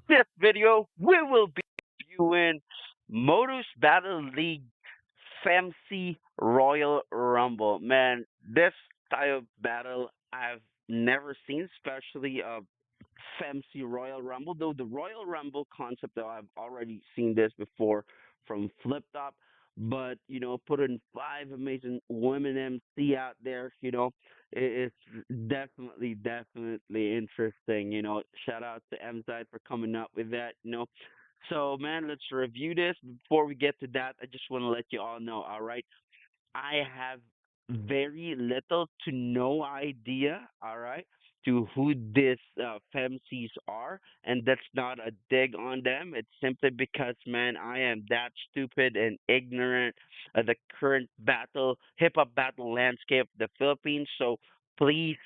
this video, we will be reviewing Motus Battle League FEMCEE Royal Rumble. Man, this style of battle I've never seen, especially FEMCEE Royal Rumble. Though the Royal Rumble concept, though I've already seen this before from Flip Top, but putting five amazing women MC out there, it's definitely interesting. Shout out to MSide for coming up with that. So man, let's review this. Before we get to that, I just want to let you all know. All right, I have very little to no idea, all right, to who these FEMCs are, and that's not a dig on them. It's simply because, man, I am that stupid and ignorant of the current hip hop battle landscape of the Philippines. So please,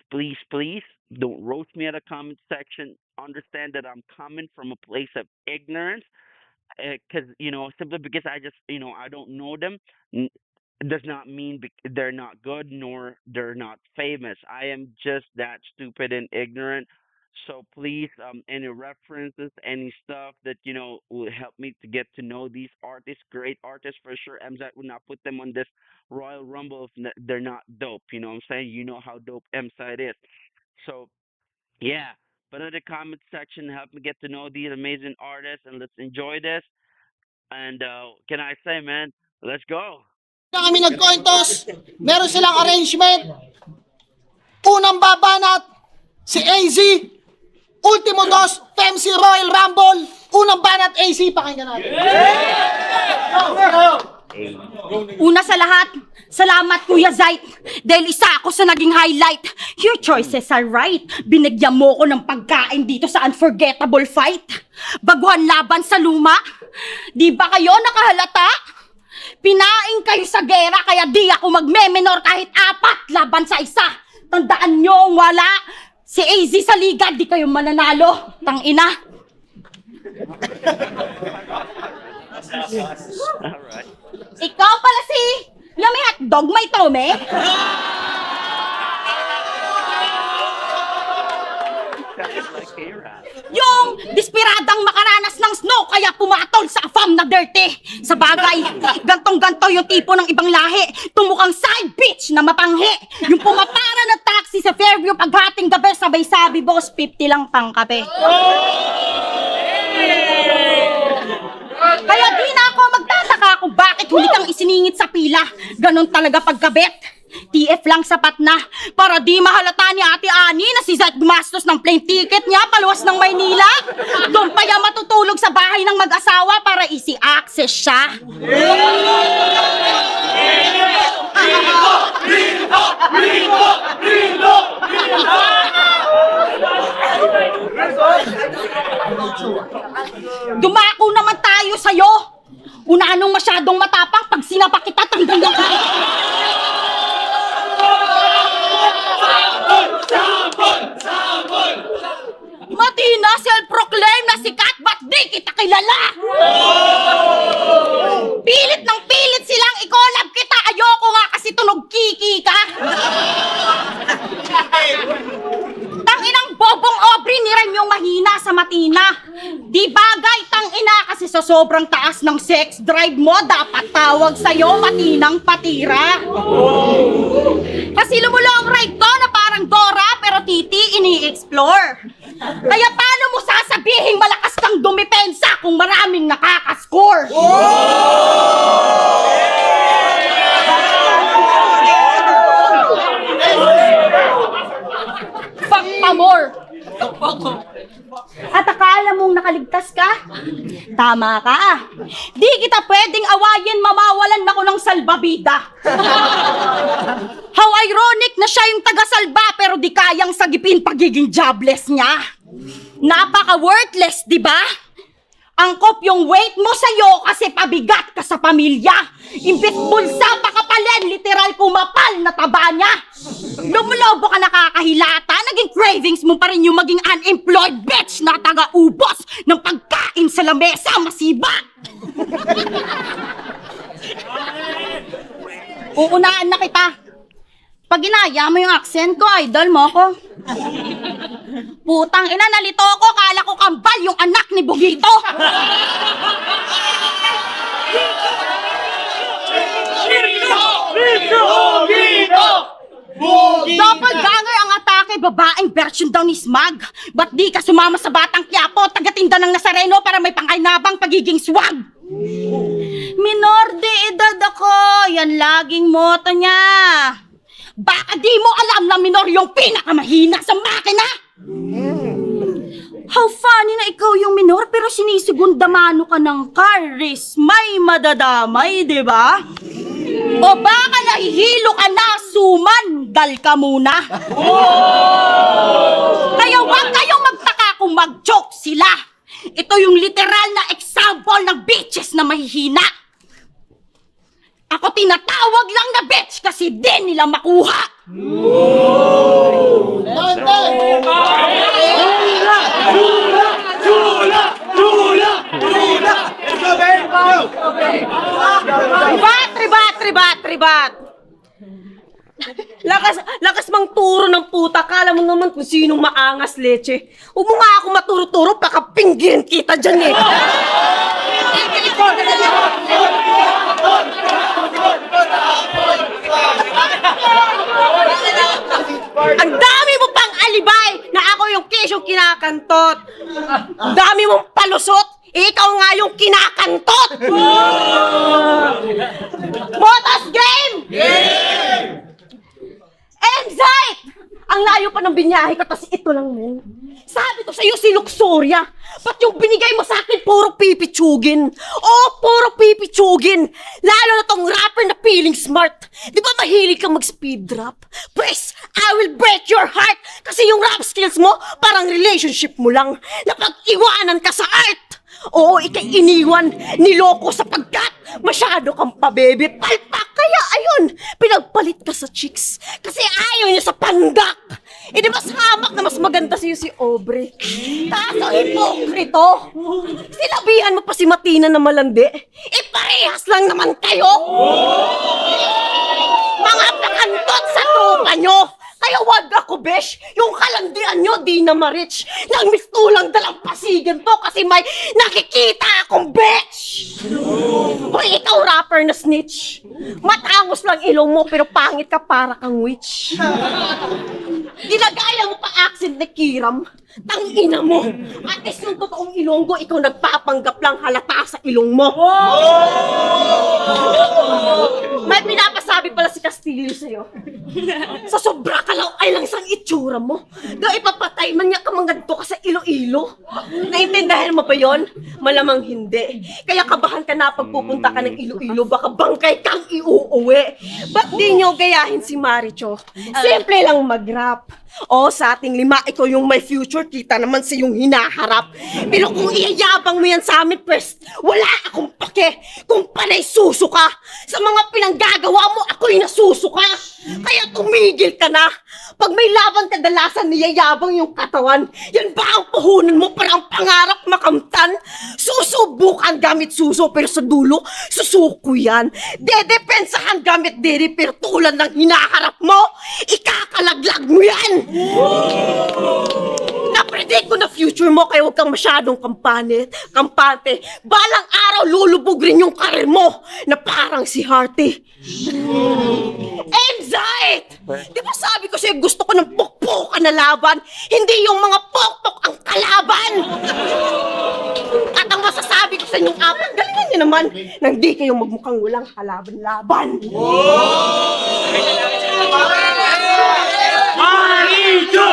don't roast me at the comment section. Understand that I'm coming from a place of ignorance because simply because I don't know them does not mean they're not good nor they're not famous. I am just that stupid and ignorant. So please, any references, any stuff that will help me to get to know these artists, great artists for sure. MZ would not put them on this Royal Rumble if they're not dope. You know what I'm saying? You know how dope MSide is. So yeah, but in the comment section, help me get to know these amazing artists, and let's enjoy this. And can I say, man, let's go. Kami nagkointos, meron silang arrangement. Unang babanat, si AZ, Ultimo dos, FEMCEE Royal Rumble. Unang banat, AZ, pakinggan natin. Una sa lahat, salamat Kuya Zait dahil isa ako sa naging highlight. Your choices are right. Binigyan mo ko ng pagkain dito sa unforgettable fight. Baguhan laban sa luma. Di ba kayo nakahalata? Pinaing kayo sa gera kaya di ako magme-menor kahit 4 laban sa isa. Tandaan nyo, wala si AZ sa liga, di kayo mananalo. Tangina. Alright. Ikaw pala si Yummy Hotdog, may tome? Yung dispiradang makaranas ng snow kaya pumatol sa afam na dirty. Sa bagay, gantong-ganto yung tipo ng ibang lahi. Tumukang side bitch na mapanghi. Yung pumapara ng taxi sa Fairview paghating gabi sabay sabi, boss, 50 lang pang kape. Kaya di na ako magtataka kung bakit huli kang isiningit sa pila. Ganon talaga pagkabet. TF lang sapat na para di mahalata ni Ate Ani na si Zach gumastos ng plane ticket niya paluwas ng Maynila. Doon pa yan matutulog sa bahay ng mag-asawa para easy access siya. Dumako naman tayo sa'yo. Una anong masyadong matapang pag sinapa kita tanggal ka. Matina, self-proclaim na sikat, ba't di kita kilala? Pilit ng pilit silang i-collab kita, ayoko nga kasi tunog kiki ka. Tanginang bobong Aubrey, niram yung mahina sa Matina. Di bagay, tangina, kasi sa sobrang taas ng sex drive mo, dapat tawag sa'yo Matinang Patira. Kasi lumulong right to na parang Dora, pero titi ini-explore. Kaya paano mo sasabihin malakas kang dumipensa kung maraming nakakascore? Fuck pa more! At akala mong nakaligtas ka? Tama ka. Di kita pwedeng awayin, mamawalan ako ng salbabida. How ironic na siya yung taga-salba pero di kayang sagipin pagiging jobless niya. Napaka-worthless, di ba? Angkop yung weight mo sa'yo kasi pabigat ka sa pamilya. Imbis bulsa pakapalin, literal kumapal na taba niya. Lumulobo ka nakakahilata, naging cravings mo pa rin yung maging unemployed bitch na taga-ubos ng pagkain sa lamesa, masiba. Uunaan na kita. Pag ginaya mo yung accent ko, idol mo ko. Putang ina, nalito ko, kala ko kambal yung anak ni Bugito! Doppelganger ang atake, babaeng version daw ni Smag. Ba't di ka sumama sa Batang Quiapo, tagatinda ng Nazareno para may pangkainabang pagiging swag? Minor de edad ako, yan laging moto niya. Baka di mo alam na minor yung pinakamahina sa makina? How funny na ikaw yung minor pero sinisigunda mano ka ng Karis, may madadamay, di ba? O baka nahihilo ka na, sumandal ka muna. Kaya huwag kayong magtaka kung mag-joke sila. Ito yung literal na example ng bitches na mahihina. Ako tinatawag lang na bitch kasi din nila makuha. Ribat! Lakas mang turo ng puta. Kala mo naman kung sinong maangas, leche. Huwag mo nga ako maturo-turo, baka pinggirin kita dyan eh. Ang dami mo pang alibay na ako yung kesyong kinakantot. Ang dami mong palusot. Ikaw nga yung kinakantot! Motus game! Anxiety! Ang layo pa ng binyahe ko, tas ito lang men. Sabi ko sa'yo si Luxuria. Ba't yung binigay mo sa akin puro pipitsugin? Oo, puro pipitsugin. Lalo na tong rapper na feeling smart. Di ba mahilig kang mag-speed drop? Pues, I will break your heart. Kasi yung rap skills mo, parang relationship mo lang. Napag-iwanan ka sa art. Oo, ikay iniwan, niloko sapagkat masyado kang pabebe, palpak. Kaya ayun, pinagpalit ka sa chicks. Kasi ayaw niya sa pandak. Eh di mas hamak na mas maganda sa'yo si Aubrey. Kaso hipokrito. Sinabihan mo pa si Matina na malandi. Eh parehas lang naman kayo. Mga pakantot sa tropa nyo. Kaya wag ako, besh. Yung kalandian nyo, di na ma-reach. Nang mistulang dalang pasigan to kasi may nakikita akong besh. Hoy, ikaw rapper na snitch. Matangos lang ilong mo pero pangit ka para kang witch. Ginagaya mo pa accent ni Kiram. Tangina mo. At least yung totoong Ilonggo, ikaw nagpapanggap lang halata sa ilong mo. May pinapasabi pala si Castillo sa'yo. Sa sobra ka lang ay lang isang itsura mo. Daw ipapatay man niya kamangadto ka sa Iloilo. Naintindahan mo ba yon? Malamang hindi. Kaya kabahan ka na pagpupunta ka ng Iloilo, baka bangkay kang iuuwi. Ba't di nyo gayahin si Marichu? Simple lang mag-rap. O sa ating lima, ikaw yung may future, kita naman sa yung hinaharap. Pero kung iyayabang mo yan sa amin, pwes, wala akong pake. Kung panay suso ka, sa mga pinanggagawa mo, ako'y nasusuka. Kaya tumigil ka na. Pag may laban kadalasan, niyayabang yung katawan. Yan ba ang puhunan mo para ang pangarap makamtan? Susubukan gamit suso, pero sa dulo, susuko yan. Dedepensahan gamit diri, pero tulad ng hinaharap mo, ikakalaglag mo yan. Na-predict ko na future mo kaya huwag kang masyadong kampante. Balang araw lulubog rin yung karir mo na parang si Hearty. Anxiety! Di ba sabi ko sa'yo gusto ko ng pokpokan na laban, hindi yung mga pokpok ang kalaban. At ang masasabi ko sa inyong apat, galingan niyo naman nang di kayo magmukhang walang kalaban-laban. MARICHU!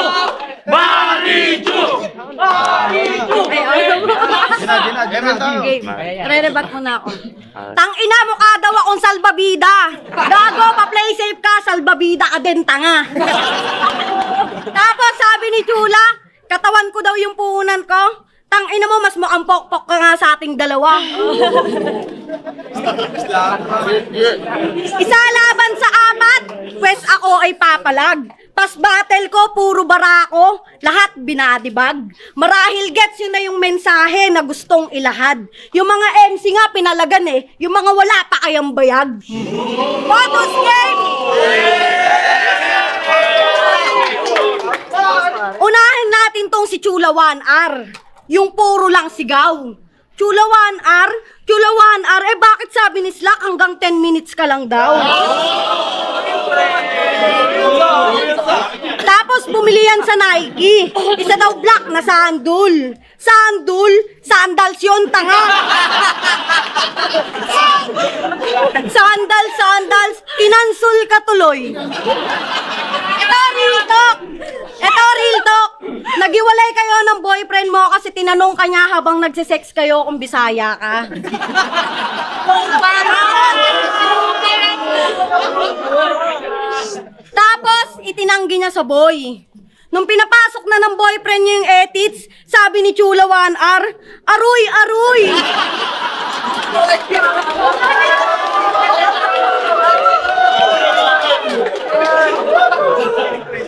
MARICHU! MARICHU! Re-rebat mo na ako. Tangina mo ka daw akong salbabida. Gago, pa-play safe ka, salbabida ka din, tanga. Tapos sabi ni Chula, katawan ko daw yung puhunan ko. Tangina mo, mas mukhang pokpok ka nga sa ating dalawa. Isa laban sa apat, pwes ako ay papalag. Pas battle ko, puro barako, lahat binadibag. Marahil gets yun na yung mensahe na gustong ilahad. Yung mga MC nga pinalagan eh, yung mga wala pa kayang bayag. Motus game! Unahin natin tong si Chula 1R. Yung puro lang sigaw. Chula 1R? Chula 1R? Eh bakit sabi ni Slack hanggang 10 minutes ka lang daw? Tapos bumili yan sa Nike. Isa daw black na sandal. Sandals yun, tanga. Sandals. Kinansul ka tuloy. Ito, real talk. Nagiwalay kayo ng boyfriend mo kasi tinanong ka niya habang nagsisex kayo kung Bisaya ka. Tapos, itinanggi niya sa boy. Nung pinapasok na ng boyfriend niya yung edits, sabi ni Chula 1R, aruy!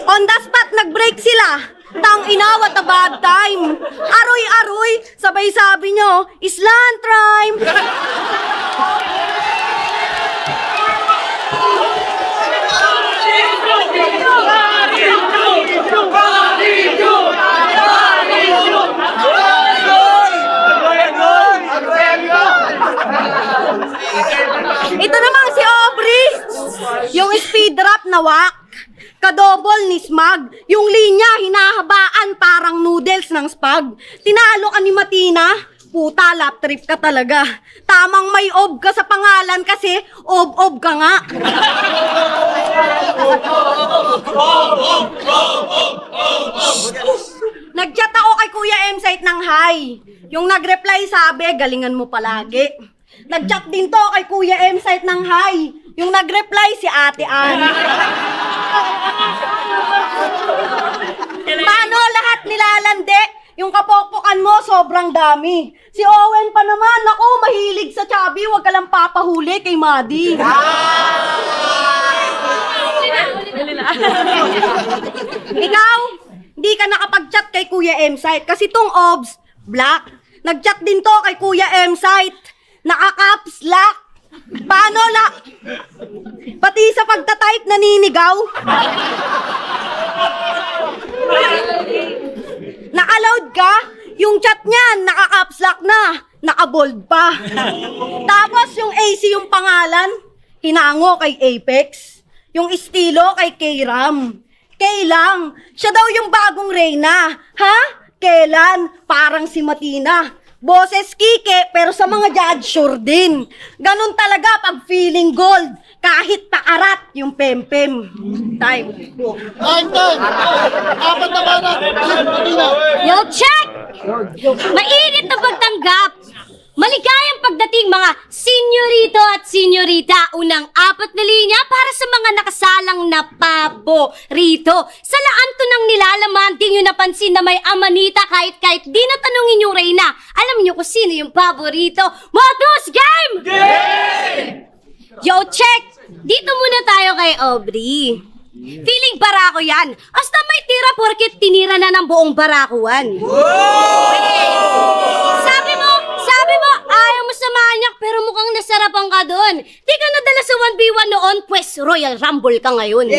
On the spot, nag-break sila. Tang ina, what a bad time. Aroy, sabay sabi nyo, Island time. Ito naman si Aubrey. Yung speed rap na wak. Kadobol ni Smag. Yung linya hinahabaan parang noodles ng spag. Tinalo ka ni Matina. Puta, lap trip ka talaga. Tamang may ob ka sa pangalan kasi ob ka nga. Nag-chat ako kay Kuya M site ng hi. Yung nag-reply sabi, galingan mo palagi. Nag-chat din to kay Kuya M site ng hi. Yung nag-reply si Ate Ann. Paano lahat nilalande? Yung kapokpokan mo, sobrang dami. Si Owen pa naman, ako, mahilig sa chubby, wag ka lang papahuli kay Madi. Ikaw, hindi ka nakapag-chat kay Kuya M-Site kasi tong obs, black. Nag-chat din to kay Kuya M-Site. Naka-caps lock. Paano la? Pati sa pagtatype naninigaw. Naka-load ka? Yung chat niyan, naka-caps lock na. Naka-bold pa. Tapos yung AC yung pangalan, hinango kay Apex. Yung estilo kay K-Ram. Kailang, siya daw yung bagong reyna. Ha? Kailan? Parang si Matina. Boses kike, pero sa mga judge sure din. Ganon talaga pag feeling gold. Kahit pakarat yung pempem. Time. Time. Apat na banat. Matina. Yo, check! Mainit na pagtanggap. Maligayang pagdating mga senyorito at senyorita. Unang 4 na linya para sa mga nakasalang na paborito. Sa laan to nang nilalaman, di nyo napansin na may amanita kahit di natanungin yung Reyna. Alam nyo kung sino yung paborito. Motus game! Yo, check! Dito muna tayo kay Aubrey. Feeling barako yan. Hasta may tira porket tinira na ng buong barakuan. Sabi mo, ayaw mo sa manyak pero mukhang nasarapan ka doon. Di ka nadala sa 1v1 noon, pues Royal Rumble ka ngayon.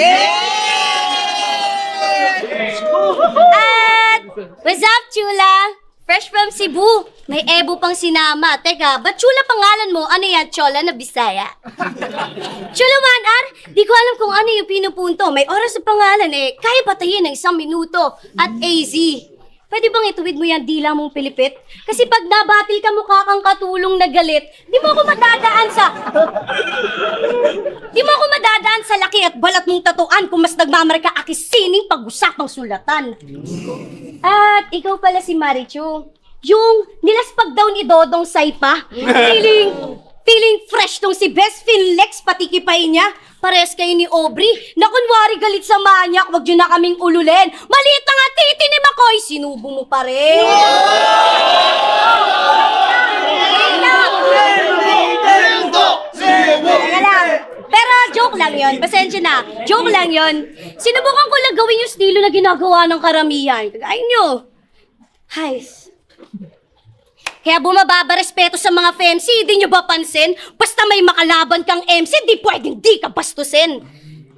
At, what's up, Chula? Fresh from Cebu. May ebo pang sinama. Teka, ba't Chula pangalan mo? Ano yan, Chola na Bisaya? Chula 1R, di ko alam kung ano yung pinupunto. May oras sa pangalan eh. Kaya patayin ng 1 minuto. At AZ. Pwede bang ituwid mo yan dila mong pilipit? Kasi pag nabatil ka mukha kang katulong na galit, di mo ako madadaan sa laki at balat mong tatuan kung mas nagmamarka akisining pag-usapang sulatan. At ikaw pala si Marichu. Yung nilaspag daw ni Dodong Saipa. Feeling fresh tong si Best Finlex pati kipay niya. Pares kayo ni Aubrey na kunwari galit sa manyak, wag yun na kaming ululin. Maliit na nga titi ni Makoy, sinubo mo pa rin. Pero joke lang yon, pasensya na. Joke lang yon. Sinubukan ko lang gawin yung estilo na ginagawa ng karamihan. Kagaya nyo. Hays. Kaya bumababa respeto sa mga FEMCEE, di nyo ba pansin? Basta may makalaban kang MC, di pwedeng di ka bastusin.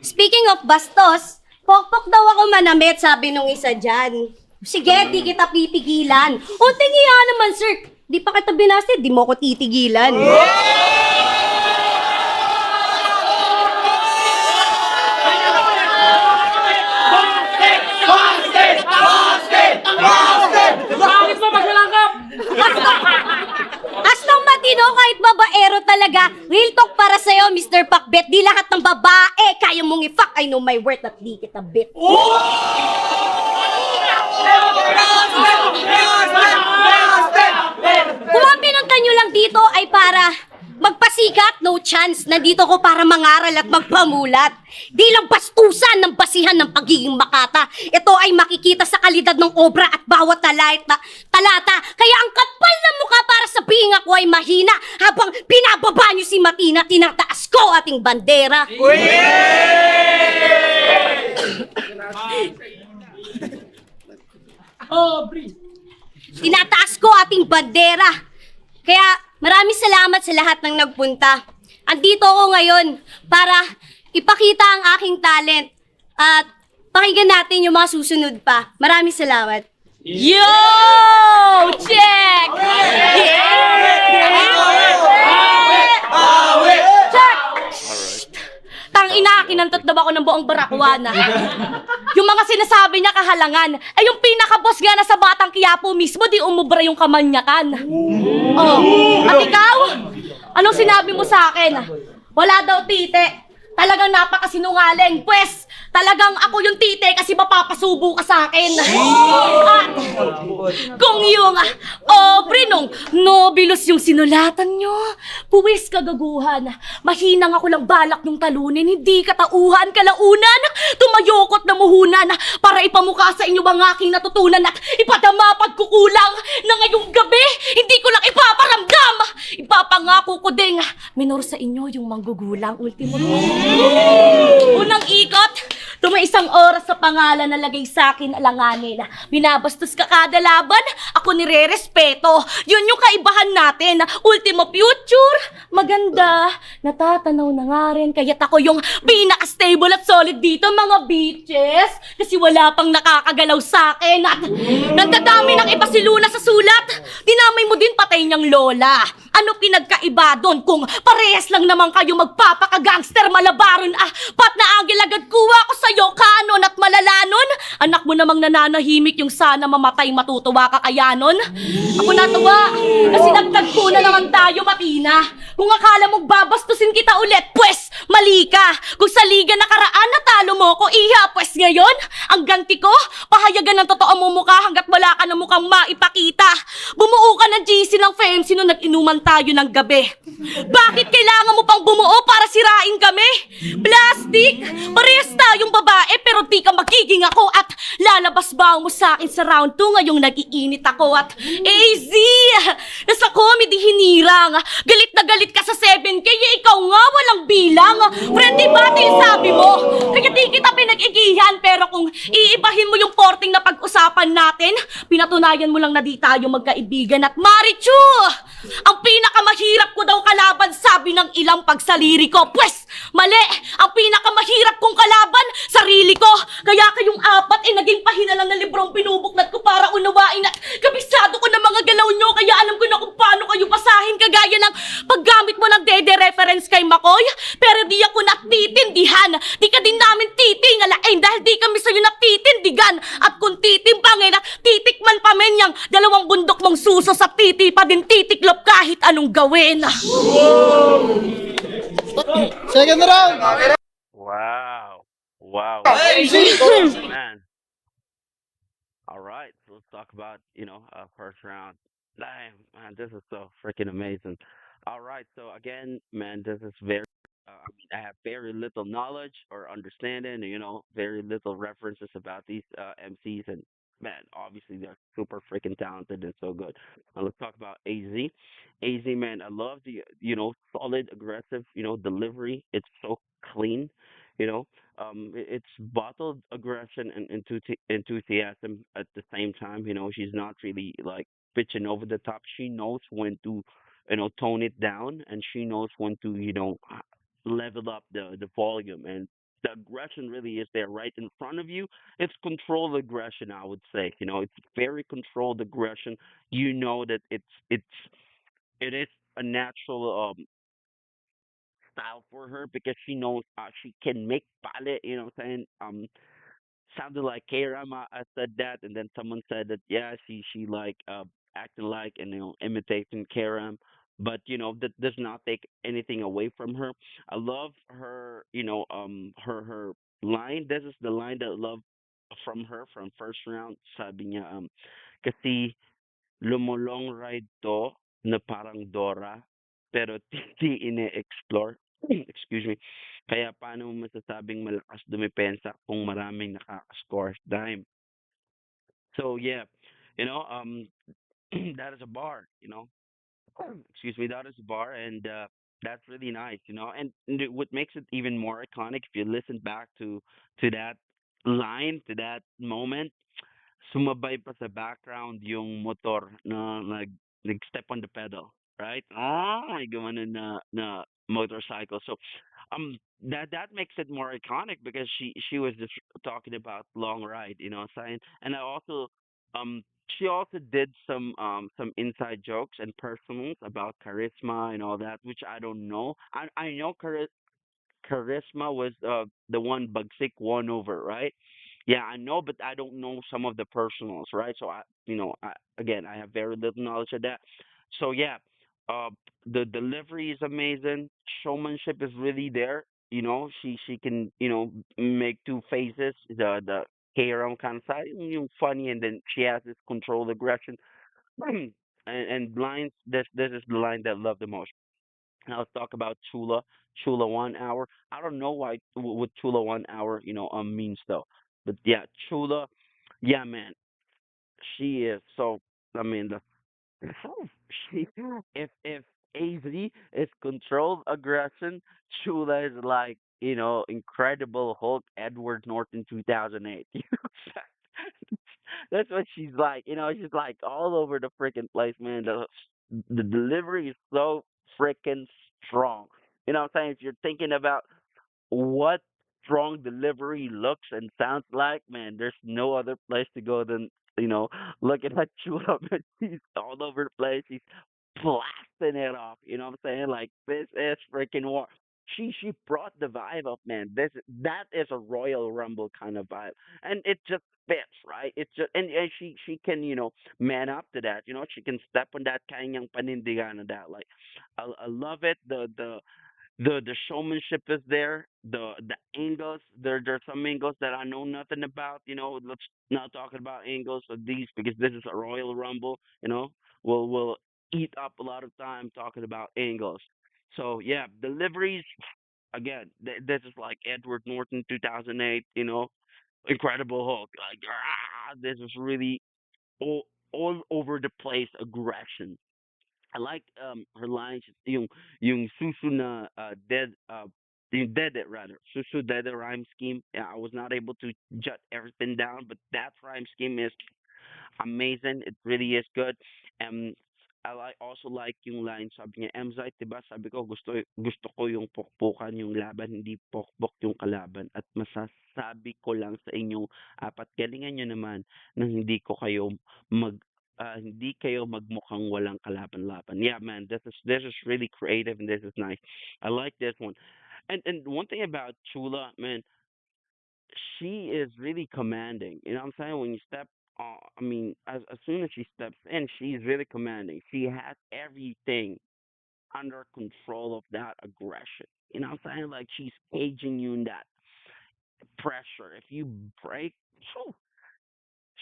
Speaking of bastos, pokpok daw ako manamit, sabi nung isa dyan. Sige, di kita pipigilan. O, tingi nga naman, sir. Di pa kita binasti, di mo ko titigilan. Astong matino kahit babaero talaga. Real talk para sa'yo, Mr. Pakbet. Di lahat ng babae kaya mong i-fuck. I know my worth at di kita bet. Kung ang pinunta nyo lang dito ay para magpasikat, no chance. Nandito ko para mangaral at magpamulat. Di lang bastusan ng basihan ng pagiging makata. Ito ay makikita sa kalidad ng obra at bawat talata. Kaya ang kapal na mukha para sabihin ako ay mahina. Habang pinababa nyo si Matina, tinataas ko ating bandera. Tinataas ko ating bandera. Kaya maraming salamat sa lahat ng nagpunta. Andito ako ngayon para ipakita ang aking talent at pakinggan natin yung mga susunod pa. Maraming salamat. Yo! Check! Check! Tang ina, kinantot daw ako ng buong Barakwana. Yung mga sinasabi niya kahalangan, ay yung pinaka-boss nga na sa Batang Quiapo mismo, di umubra yung kamanyakan. Oh, at ikaw? Anong sinabi mo sa akin? Wala daw tite. Talagang napakasinungaling. Pwes, talagang ako yung tite kasi mapapasubo ka sa akin. At kung yung Aubrey nung nobilos yung sinulatan nyo, puwis kagaguhan. Mahinang ako lang balak yung talunin, hindi katauhan, kalaunan, tumayokot na muhunan para ipamukha sa inyo ang aking natutunan at ipadama pagkukulang na ngayong gabi, hindi ko lang ipaparamdam. Ipapangako ko ding minor sa inyo yung manggugulang ultimo. Unang ikot, tuma isang oras sa pangalan na lagay sa akin alanganin. Binabastos ka kada laban, ako nire-respeto. Yun yung kaibahan natin. Ultimo future, maganda. Natatanaw na nga rin, kaya't ako yung pinaka-stable at solid dito, mga bitches. Kasi wala pang nakakagalaw sa akin. At nagdadami ng iba si Luna sa sulat. Dinamay mo din patay niyang lola. Ano pinagkaiba doon kung parehas lang naman kayo magpapaka-gangster malabaron? Pat na agil agad kuha ko sa'yo kanon at malalanon. Anak mo namang nananahimik yung sana mamatay matutuwa ka kaya nun. Ako natuwa kasi nagtagpo na naman tayo, Matina. Kung akala mong babastusin kita ulit, pwes mali ka. Kung sa liga nakaraan natalo mo ko, iha, pwes ngayon ang ganti ko, pahayagan ng totoo mo mukha hanggat wala ka na mukhang maipakita. Bumuo ka ng GC ng FEMCEE nung nag-inuman tayo ng gabi. Bakit kailangan mo pang bumuo para sirain kami? Plastic! Parehas tayong babae pero di ka magiging ako at lalabas ba mo sa akin sa round 2 ngayong nag-iinit ako at AZ! Nasa comedy hinirang. Galit na galit ka sa 7K, ikaw nga walang bilang. Friendly battle sabi mo. Kaya di kita pinag-igihan pero kung iibahin mo yung porting na pag-usapan natin, pinatunayan mo lang na di tayo magkaibigan at MARICHU! Ang pinakamahirap ko daw kalaban sabi ng ilang pagsaliri ko. Pwes, mali! Ang pinakamahirap kong kalaban, sarili ko. Kaya kayong apat naging pahinalan na librong pinubuklat ko para unawain at kabisado ko ng mga galaw nyo. Kaya alam ko na kung paano kayo basahin kagaya ng paggamit mo ng dede reference kay Makoy. Pero di ako natitindihan. Di ka din namin titingalain dahil di kami sa'yo natitindigan. At kung titimbangin at titikman pa men yang dalawang bundok mong suso sa titi pa din titiklop kahit anong gawin. Second round. Wow. Wow. Man. All right. So let's talk about, first round. Damn, man, this is so freaking amazing. All right. So again, man, this is very, I have very little knowledge or understanding, very little references about these MCs. And man, obviously they're super freaking talented and so good. Now let's talk about AZ. AZ, man, I love the, solid, aggressive, delivery. It's so clean, you know. It's bottled aggression and enthusiasm at the same time. She's not really like pitching over the top. She knows when to, tone it down, and she knows when to, level up the volume. And the aggression really is there right in front of you. It's controlled aggression, I would say. It's very controlled aggression. You know that it is a natural style for her because she knows she can make palit. You know what I'm saying? Sounded like Kram. I said that, and then someone said that yeah, she like acting like and imitating Kram, but that does not take anything away from her. I love her, her line. This is the line that I love from her from first round. Sabi niya kasi lumulong ride to na parang Dora pero di ine-explore. Excuse me. Kaya paano mo masasabing malakas dumepensa kung maraming nakaka-score dime? So yeah, you know, um, that is a bar. Excuse me, that is a bar, and that's really nice. And what makes it even more iconic if you listen back to that line, to that moment, sumabay pa sa background yung motor na nag-step on the pedal, right? May gumanon na motorcycle. So that makes it more iconic because she was just talking about long ride, saying. And I also she also did some inside jokes and personals about charisma and all that, which I don't know. I know Charisma was the one Bugsik won over, right? Yeah, I know, but I don't know some of the personals, right? So again, I have very little knowledge of that. So yeah, uh, the delivery is amazing. Showmanship is really there. She can make two faces. The K-Ram kind of side, yung funny, and then she has this controlled aggression. And lines. This is the line that I love the most. Now let's talk about Chula. Chula 1 hour. I don't know why what Chula 1 hour means though, but yeah, Chula. Yeah, man, she is so. I mean, the she if AZ is controlled aggression, Chula is like Incredible Hulk Edward Norton 2008. That's what she's like. She's like all over the freaking place, man. The delivery is so freaking strong. You know what I'm saying? If you're thinking about what strong delivery looks and sounds like, man, there's no other place to go than, you know, looking at Chula. Man, she's all over the place. She's blasting it off. You know what I'm saying? Like this is freaking war. She brought the vibe up, man. That is a Royal Rumble kind of vibe, and it just fits, right? It's just and she can man up to that. She can step on that kanyang panindigan of that. Like I love it. The showmanship is there. The angles there's some angles that I know nothing about. Let's not talk about angles of these because this is a Royal Rumble. We'll eat up a lot of time talking about angles. So yeah, deliveries again. This is like Edward Norton 2008. Incredible Hulk. Like this is really all over the place aggression. I like her lines yung susu na dead yung dead it rather susu dead rhyme scheme. Yeah, I was not able to jot everything down, but that rhyme scheme is amazing. It really is good. Um, also like yung line sabi niya, Mzite, diba? Sabi ko gusto ko yung pukpukan yung laban, hindi pokpok yung kalaban. At masasabi ko lang sa inyong apat, galingan nyo naman nang hindi kayo magmukhang walang kalaban-laban. Yeah, man, this is really creative and this is nice. I like this one. And one thing about Chula, man, she is really commanding. You know what I'm saying? When you step I mean, as soon as she steps in, she's really commanding. She has everything under control of that aggression. You know what I'm saying? Like she's caging you in that pressure. If you break, phew,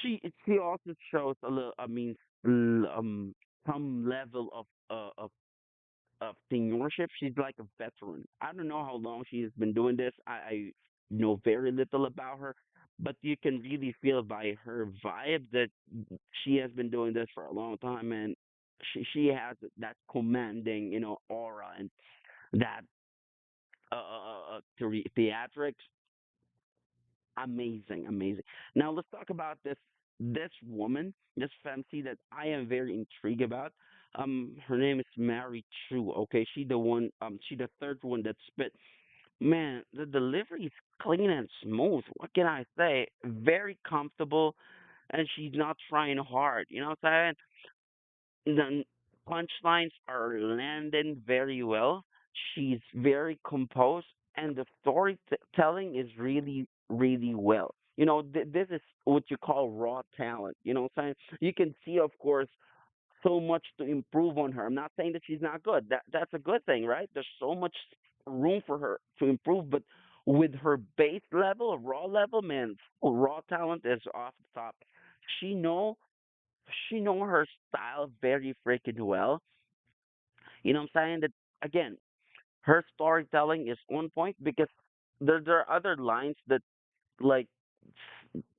she also shows a little. I mean, some level of seniorship. She's like a veteran. I don't know how long she has been doing this. I know very little about her, but you can really feel by her vibe that she has been doing this for a long time, and she has that commanding, aura and that theatrics. Amazing, amazing. Now let's talk about this woman, this FEMCEE that I am very intrigued about. Her name is MARICHU. Okay, she the one. She the third one that spit. Man, the delivery is clean and smooth. What can I say? Very comfortable, and she's not trying hard. You know what I'm saying? The punchlines are landing very well. She's very composed, and the storytelling is really, really well. This is what you call raw talent. You know what I'm saying? You can see, of course, so much to improve on her. I'm not saying that she's not good. That's a good thing, right? There's so much room for her to improve, but with her base level, raw level, man, raw talent is off the top. She know she know her style very freaking well. You know what I'm saying? That again, her storytelling is on point because there are other lines that like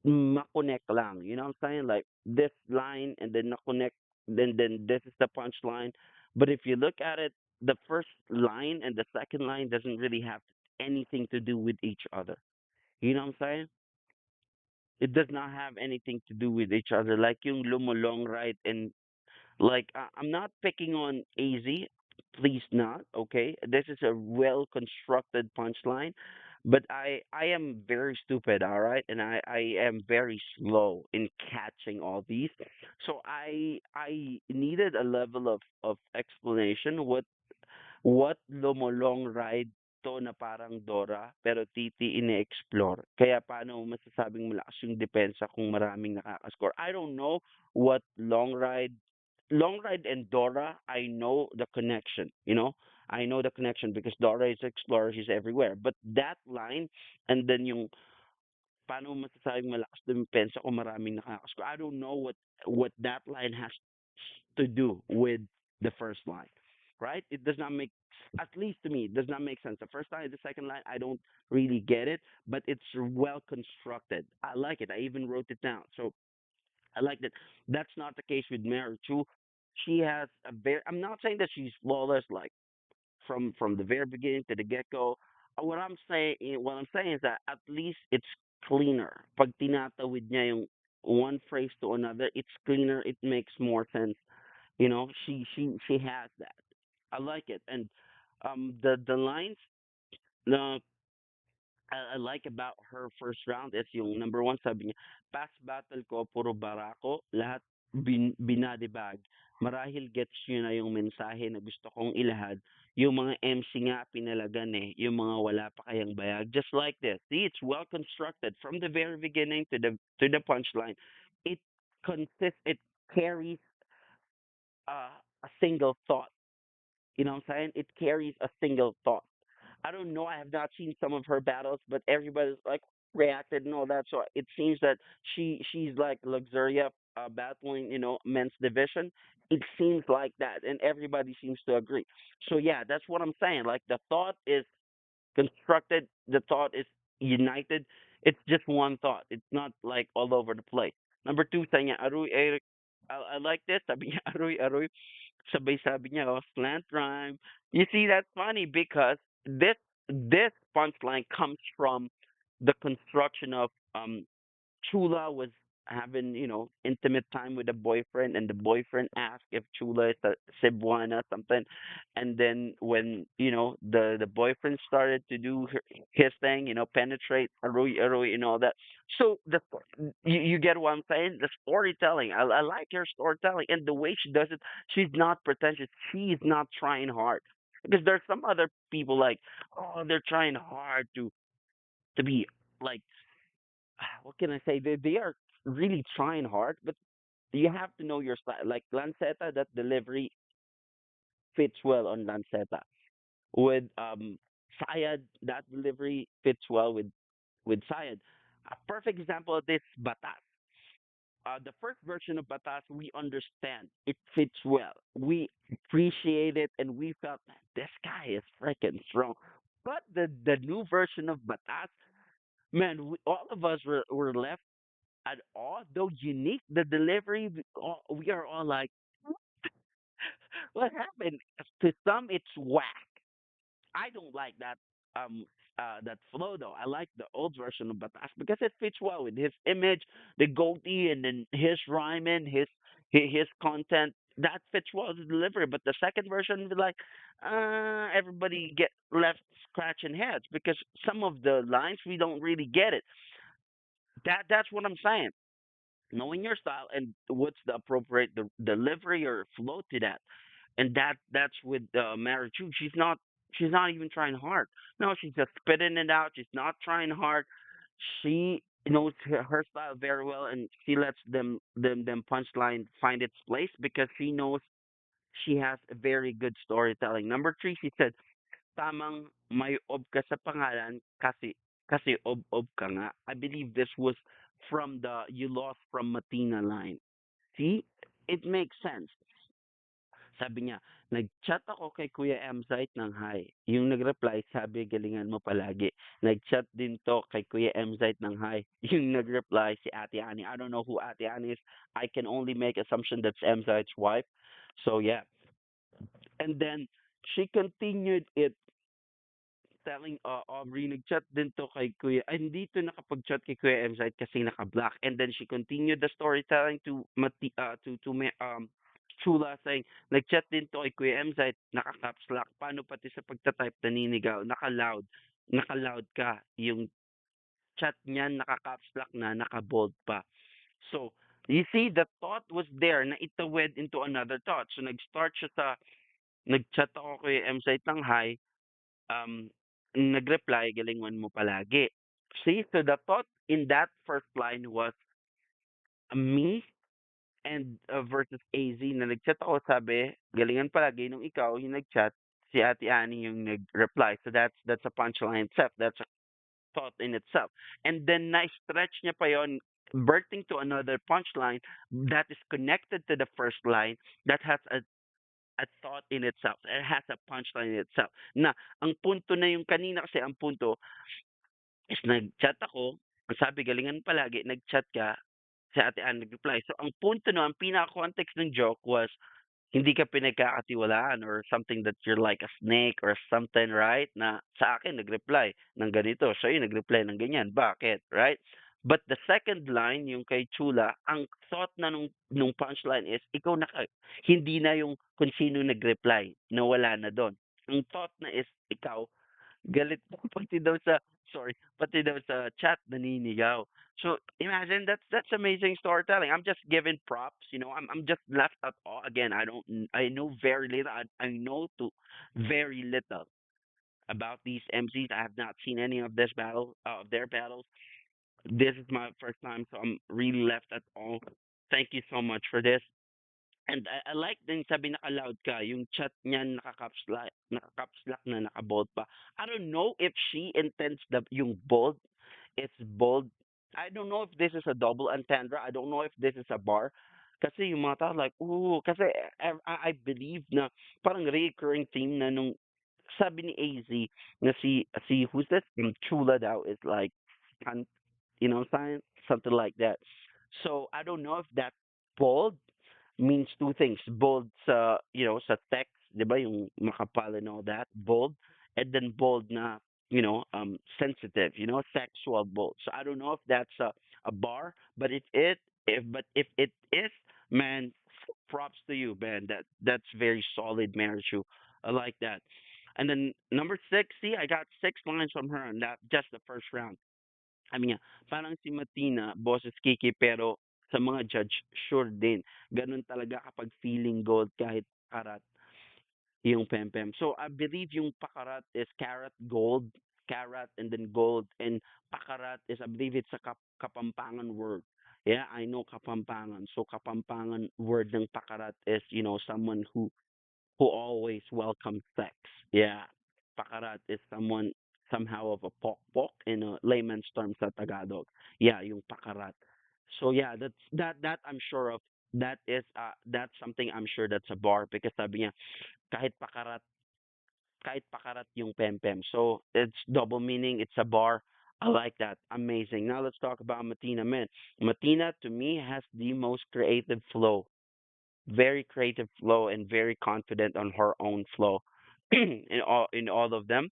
makonek lang. You know what I'm saying? Like this line and then nakonek, then this is the punchline. But if you look at it, the first line and the second line doesn't really have anything to do with each other. You know what I'm saying? It does not have anything to do with each other. Like yung lumulong, right? And like I'm not picking on AZ, please not. Okay, this is a well constructed punchline, but I am very stupid. All right, and I am very slow in catching all these. So I needed a level of explanation. What lumolong ride to na parang Dora pero Titi ine-explore. Kaya paano mo masasabing malakas yung depensa kung maraming nakaka-score? I don't know what long ride and Dora, I know the connection, I know the connection because Dora is explorer, she's everywhere. But that line and then yung paano mo masasabing malakas na yung pensa kung maraming nakakascore. I don't know what that line has to do with the first line, right? It does not make, at least to me, it does not make sense. The first line and the second line, I don't really get it, but it's well constructed. I like it. I even wrote it down. So I like that. That's not the case with Marichu. She has a very. I'm not saying that she's flawless, like from the very beginning to the get go. What I'm saying is that at least it's cleaner. Pag tinatawid niya yung one phrase to another, it's cleaner. It makes more sense. She has that. I like it, and the lines. The I like about her first round is yung number one, sabi niya, past battle ko, puro barako, lahat binadibag. Marahil gets niyo na yung mensahe na gusto kong ilahad. Yung mga MC nga pinalagan yung mga wala pa kayang bayag. Just like this. See, it's well constructed from the very beginning to the punchline. It it carries a single thought. You know what I'm saying? It carries a single thought. I don't know. I have not seen some of her battles, but everybody's like reacted and all that. So it seems that she's like Luxuria battling, men's division. It seems like that, and everybody seems to agree. So yeah, that's what I'm saying. Like the thought is constructed, the thought is united. It's just one thought. It's not like all over the place. Number two, sa niya, Aruy, Eric, I like this. Sabi niya, Aruy, Aruy. Sabay sabi niya, oh, slant rhyme. You see, that's funny because this punchline comes from the construction of Chula was having, intimate time with a boyfriend, and the boyfriend asked if Chula is a Cebuana something, and then when the boyfriend started to do his thing, penetrate, aroy aroy, and all that. So you get what I'm saying? The storytelling, I like her storytelling, and the way she does it. She's not pretentious. She is not trying hard. Because there's some other people like, oh, they're trying hard to be like what can I say? They are really trying hard, but you have to know your style. Like Lanceta, that delivery fits well on Lanceta. With Sayad, that delivery fits well with Sayad. A perfect example of this, Batas. The first version of Batas, we understand it fits well. We appreciate it, and we felt "Man, this guy is freaking strong. But the new version of Batas, man, all of us were left at all, though unique, the delivery, we are all like, what happened? To some, it's whack. I don't like that flow though. I like the old version of Batas because it fits well with his image, the goatee, and then his rhyming, his content. that fits well to the delivery. But the second version, was like, everybody get left scratching heads because some of the lines we don't really get it. That's what I'm saying. Knowing your style and what's the appropriate delivery or flow to that, and that's with Marichu. She's not even trying hard. No, she's just spitting it out. She's not trying hard. She knows her style very well, and she lets them punchline find its place because she knows she has a very good storytelling. Number three, she said, "Tamang may ob ka sa pangalan kasi ob ka nga." I believe this was from the "You Lost from Matina" line. See, it makes sense. Sabi niya, nag-chat ako kay Kuya M-Site ng hi. Yung nag-reply, sabi, galingan mo palagi. Nag-chat din to kay Kuya M-Site ng hi. Yung nag-reply, si Ate Ani. I don't know who Ate Ani is. I can only make assumption that's M-Site's wife. So, yeah. And then, she continued it telling Aubrey, nag-chat din to kay Kuya. Ay, hindi to nakapag-chat kay Kuya M-Site kasi naka-block. And then she continued the storytelling to Chula saying, nag-chat din to kay Kuya M-Site, naka-caps lock. Paano pati sa pagta-type naninigaw? Naka-loud. Naka-loud ka. Yung chat niyan naka-caps lock na, naka-bold pa. So, you see, the thought was there na itawid into another thought. So, nag-start siya sa, nag-chat ako kay M-Site ng hi, um, nag-reply, galingan mo palagi. See, so the thought in that first line was me and versus AZ na nag-chat ako, sabi, galingan palagi nung ikaw yung nag-chat, si Ate Annie yung nag-reply. So that's a punchline itself. That's a thought in itself. And then na-stretch niya pa yon, birthing to another punchline that is connected to the first line that has a thought in itself. It has a punchline in itself. Na, ang punto na yung kanina kasi ang punto is nag-chat ako, ang sabi galingan palagi, nag-chat ka, si Ate Ann nag-reply. So ang punto no, ang pinaka-context ng joke was hindi ka pinagkakatiwalaan or something that you're like a snake or something, right? Na sa akin nag-reply ng ganito, so yun nag-reply ng ganyan. Bakit? Right? But the second line, yung kay Chula, ang thought na nung punchline is, ikaw hindi na yung kung sino nag-reply, nawala na doon. Ang thought na is, ikaw, galit mo pati daw sa sorry, pati daw sa chat naninigaw. So imagine that's amazing storytelling. I'm just giving props, I'm just left at all. Again, I know very little. I know to very little about these MCs. I have not seen any of this battle of their battles. This is my first time, so I'm really left at all. Thank you so much for this. And I like din sabi naka-loud ka, yung chat niya naka-caps lock na naka-bold pa. I don't know if she intends yung bold, it's bold. I don't know if this is a double entendre. I don't know if this is a bar. Kasi yung mga tao like, ooh, kasi I believe na parang recurring theme na nung sabi ni AZ na si who's this? Yung Chula daw is like, kan- something like that. So I don't know if that bold means two things. Bold sa text, 'di ba, yung makapal and all that, bold, and then bold na, sensitive, sexual bold. So I don't know if that's a bar, but if it is, man, props to you, man. That's very solid, Marichu. I like that. And then number six, see, I got six lines from her on that just the first round. Sabi niya, parang si Matina, boses Kiki, pero sa mga judge, sure din. Ganun talaga kapag feeling gold kahit karat yung pempem. So I believe yung pakarat is carrot gold, carrot and then gold, and pakarat is, I believe it's a kapampangan word. Yeah, I know kapampangan. So kapampangan word ng pakarat is, someone who always welcomes sex. Yeah, pakarat is someone somehow of a pokpok in a layman's terms sa Tagalog. Yeah, yung pakarat. So yeah, that I'm sure of. That's something I'm sure that's a bar because sabi niya kahit pakarat yung pempem. So it's double meaning. It's a bar. I like that. Amazing. Now let's talk about Matina, man. Matina to me has the most creative flow, very creative flow and very confident on her own flow in all of them.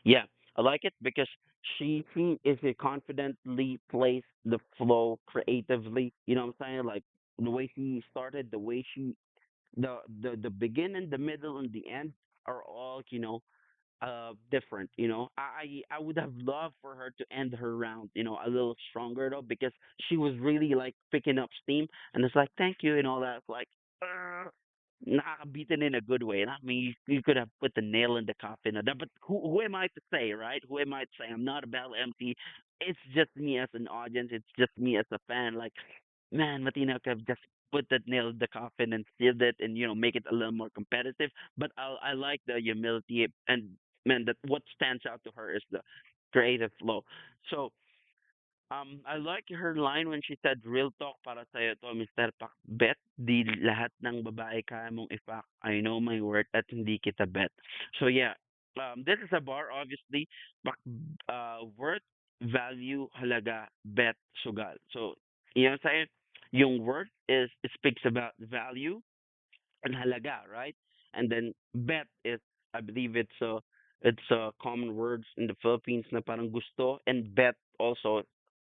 Yeah, I like it because she is a confidently plays the flow creatively. You know what I'm saying? Like the way she started, the way she the beginning, the middle, and the end are all different. I would have loved for her to end her round a little stronger though, because she was really like picking up steam, and it's like thank you and all that. It's like nakakabitin in a good way. I mean, you could have put the nail in the coffin of that, but who am I to say, right? Who am I to say? I'm not a battle MC. It's just me as an audience. It's just me as a fan. Like, man, Matina could have just put that nail in the coffin and sealed it, and make it a little more competitive. But I like the humility, and man, that what stands out to her is the creative flow. So I like her line when she said, "Real talk para sa'yo to, Mr. Pakbet. Di lahat ng babae kaya mong ipak. I know my worth at hindi kita bet." So yeah, this is a bar, obviously. Pak, worth, value, halaga, bet, sugal. So, you know what I'm saying? Yung worth it speaks about value and halaga, right? And then bet is, I believe it's a common words in the Philippines na parang gusto, and bet also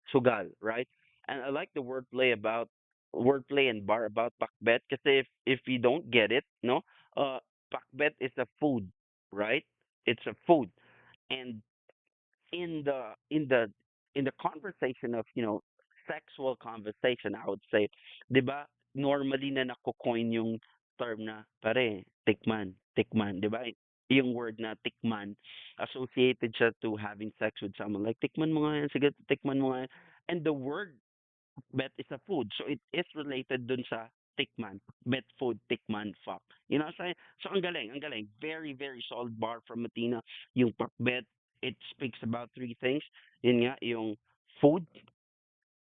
sugal, right? And I like the wordplay and bar about pakbet, because if you don't get it, no, pakbet is a food, right? It's a food, and in the in the in the conversation of sexual conversation, I would say, 'di ba? Normally na nako-coin yung term na pare, tikman, tikman, 'di ba? Yung word na tikman associated siya to having sex with someone, like tikman mo nga yan, sige tikman mo nga yan. And the word bet is a food. So it is related dun sa tikman. Bet food, tikman, fuck. You know what I'm saying? So ang galing, ang galing. Very, very solid bar from Matina. Yung pakbet, it speaks about three things. Yun nga, yung food,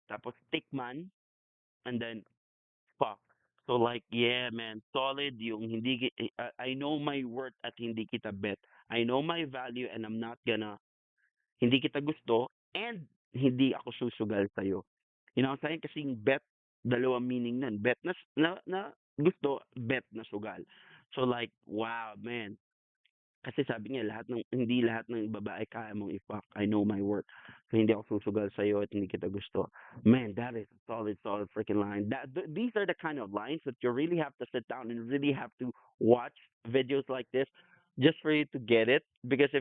tapos tikman, and then fuck. So like, yeah, man, solid yung I know my worth at hindi kita bet. I know my value, and I'm not gonna hindi kita gusto, and hindi ako susugal sa'yo. You know what I'm saying? Kasi yung bet, dalawang meaning nun. Bet na gusto, bet na sugal. So like, wow, man. Kasi sabi niya, hindi lahat ng babae kaya mong i-fuck. I know my worth. So hindi ako susugal sa'yo at hindi kita gusto. Man, that is a solid, solid freaking line. These are the kind of lines that you really have to sit down and really have to watch videos like this just for you to get it. Because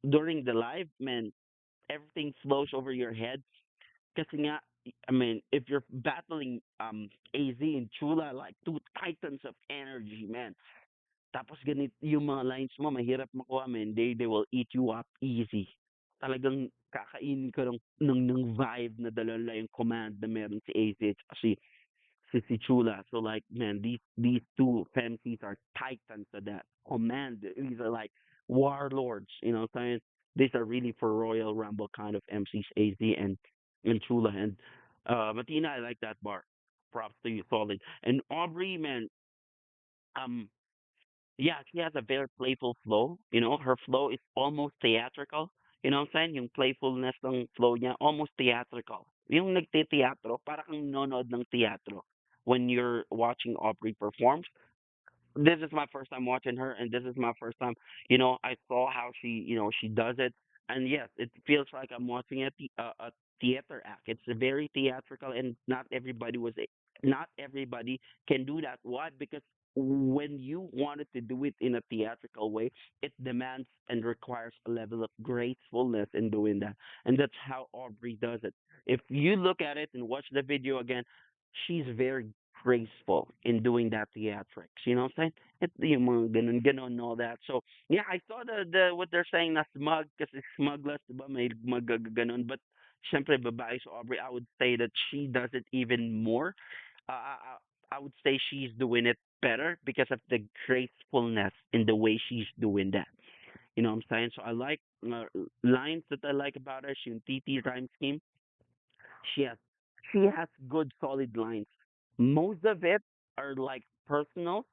during the live, man, everything flows over your head. Kasi nga, I mean, if you're battling AZ and Chula, like two titans of energy, man. Tapos ganit yung mga lines mo, mahirap makuha, man. They will eat you up easy. Talagang kakainin ka ng vibe na dala yung command na meron si AZ at si Chula. So like, man, these two FEMCEEs are titans of that command. These are like warlords, what I'm saying? These are really for Royal Rumble kind of MCs, AZ and Chula. And Matina, I like that bar. Props to you, solid. And Aubrey, man, um, yeah, she has a very playful flow. Her flow is almost theatrical. You know what I'm saying? Yung playfulness ng flow niya, almost theatrical. Yung nagte-teatro, para kang nanonood ng teatro when you're watching Aubrey perform. This is my first time watching her, and this is my first time. I saw how she does it, and yes, it feels like I'm watching a theater act. It's very theatrical, and not everybody can do that. Why? Because when you wanted to do it in a theatrical way, it demands and requires a level of gracefulness in doing that, and that's how Aubrey does it. If you look at it and watch the video again, she's very graceful in doing that theatrics. You know what I'm saying? Yung mga ganun-ganun and all that. So, yeah, I saw the what they're saying na smug, kasi smugless, diba? May magaganon. But, syempre, babae sa Aubrey, I would say that she does it even more. I would say she's doing it better because of the gracefulness in the way she's doing that. You know what I'm saying? So, I like lines that I like about her. Yung TT rhyme scheme. She has she has good solid lines. Most of it are like personal,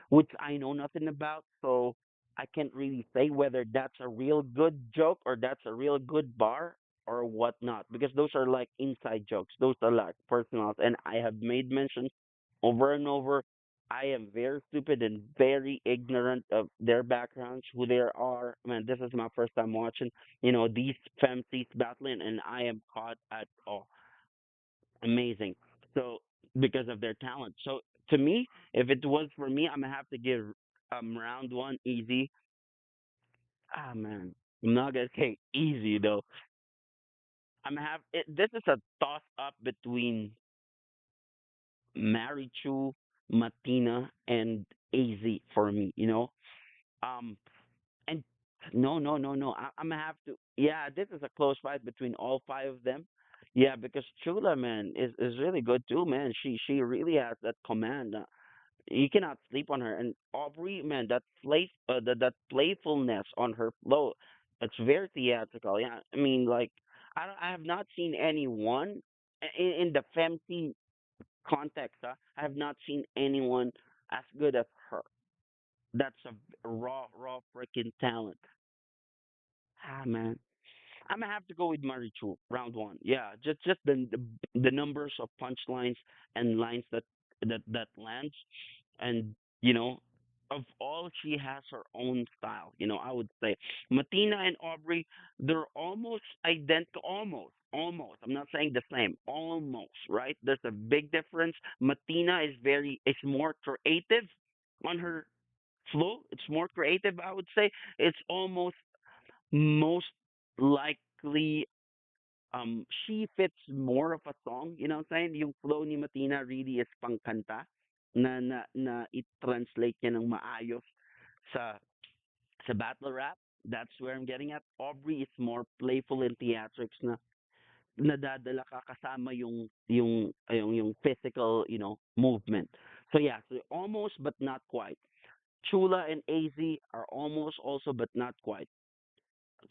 which I know nothing about, so I can't really say whether that's a real good joke or that's a real good bar or whatnot, because those are like inside jokes. Those are like personals, and I have made mention over and over. I am very stupid and very ignorant of their backgrounds, who they are. Man, this is my first time watching, these femcees battling, and I am caught at all amazing. So because of their talent. So to me, if it was for me, I'm gonna have to give round one easy. Ah man, I'm not gonna say easy though. I'm gonna have it. This is a toss up between Marichu, Matina, and AZ for me. Um, and no, no, no, no. I'm gonna have to. Yeah, this is a close fight between all five of them. Yeah, because Chula man is really good too, man. She really has that command. You cannot sleep on her. And Aubrey, man, that playfulness on her flow, it's very theatrical. Yeah, I mean, like, I have not seen anyone in the FEMCEE context. I have not seen anyone as good as her. That's a raw freaking talent. Ah, man. I'm gonna have to go with Marichu round one. Yeah, just the numbers of punchlines and lines that lands, and of all, she has her own style. I would say Matina and Aubrey, they're almost identical. Almost. I'm not saying the same. Almost right. There's a big difference. Matina is more creative on her flow. It's more creative. I would say it's almost most likely she fits more of a song, you know what I'm saying? Yung flow ni Matina really is pangkanta na i-translate niya ng maayos sa battle rap. That's where I'm getting at. Aubrey is more playful in theatrics na nadadala ka kasama yung physical, movement. So yeah, so almost but not quite. Chula and AZ are almost also but not quite.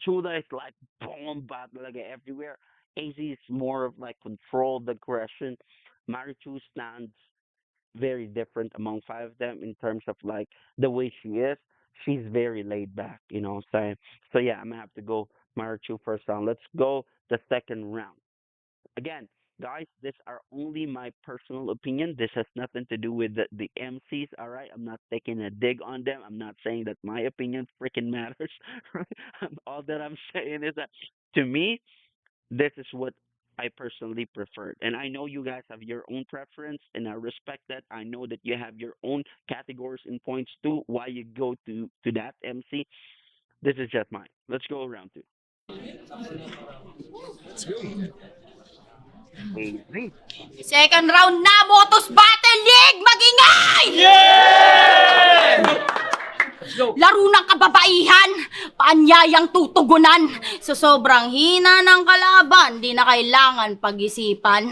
CHULA is like boom, but like everywhere. AZ is more of like controlled aggression. MARICHU stands very different among five of them in terms of like the way she is. She's very laid back, what I'm saying? So yeah, I'm gonna have to go MARICHU first round. Let's go the second round. Again, guys, these are only my personal opinion. This has nothing to do with the MCs, all right? I'm not taking a dig on them. I'm not saying that my opinion freaking matters. Right? All that I'm saying is that to me, this is what I personally preferred. And I know you guys have your own preference, and I respect that. I know that you have your own categories and points too, why you go to that MC. This is just mine. Let's go around two. Easy. Second round na, Motus Battle League! Magingay! Laro ng kababaihan, paanyayang tutugunan. Sa sobrang hina ng kalaban, di na kailangan pag-isipan.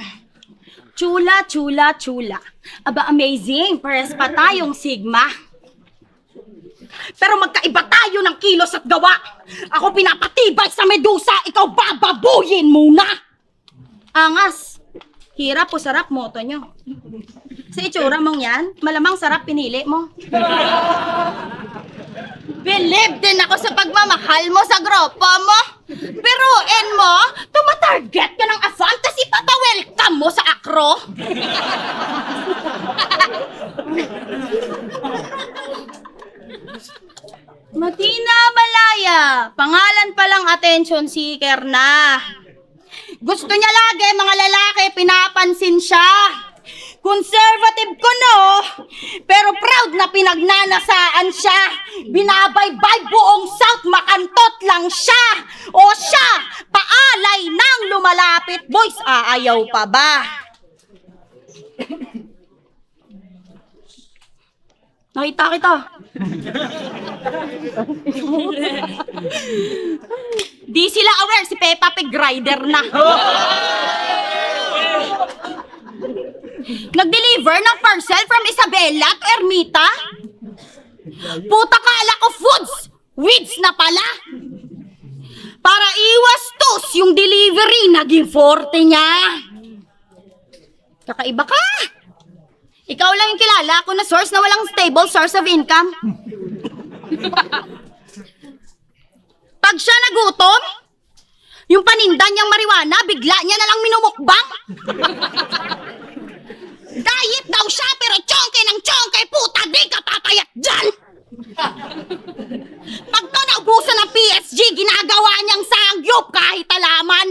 Chula, chula, chula. Aba, amazing. Pares pa tayong sigma. Pero magkaiba tayo ng kilos at gawa. Ako pinapatibay sa medusa, ikaw bababuyin muna. Angas. Hirap o sarap moto nyo. Sa itsura mong yan, malamang sarap pinili mo. Believe din ako sa pagmamahal mo sa gropa mo. Biruin mo, tumatarget ka ng afam, tas ipapa-welcome mo sa akro. Matina Malaya, pangalan palang attention seeker na. Gusto niya lagi mga lalaki, pinapansin siya. Conservative ko no, pero proud na pinagnanasaan siya. Binabaybay buong South, makantot lang siya. O siya, paalay nang lumalapit, boys, aayaw pa ba? Nakita kita. Di sila aware, si Peppa Pig rider na. Nag-deliver ng parcel from Isabela to Ermita? Puta kala ko foods, weeds na pala. Para iwas tos yung delivery, naging forte niya. Kakaiba ka. Ikaw lang yung kilala ko na source na walang stable source of income. Pag siya nagutom, yung paninda niyang marijuana, bigla niya na lang minumukbang. Diet daw siya, pero chonke ng chonke, puta, di ka papayat dyan! Pag to naubusan ng PSG, ginagawa niyang sangyup kahit alaman.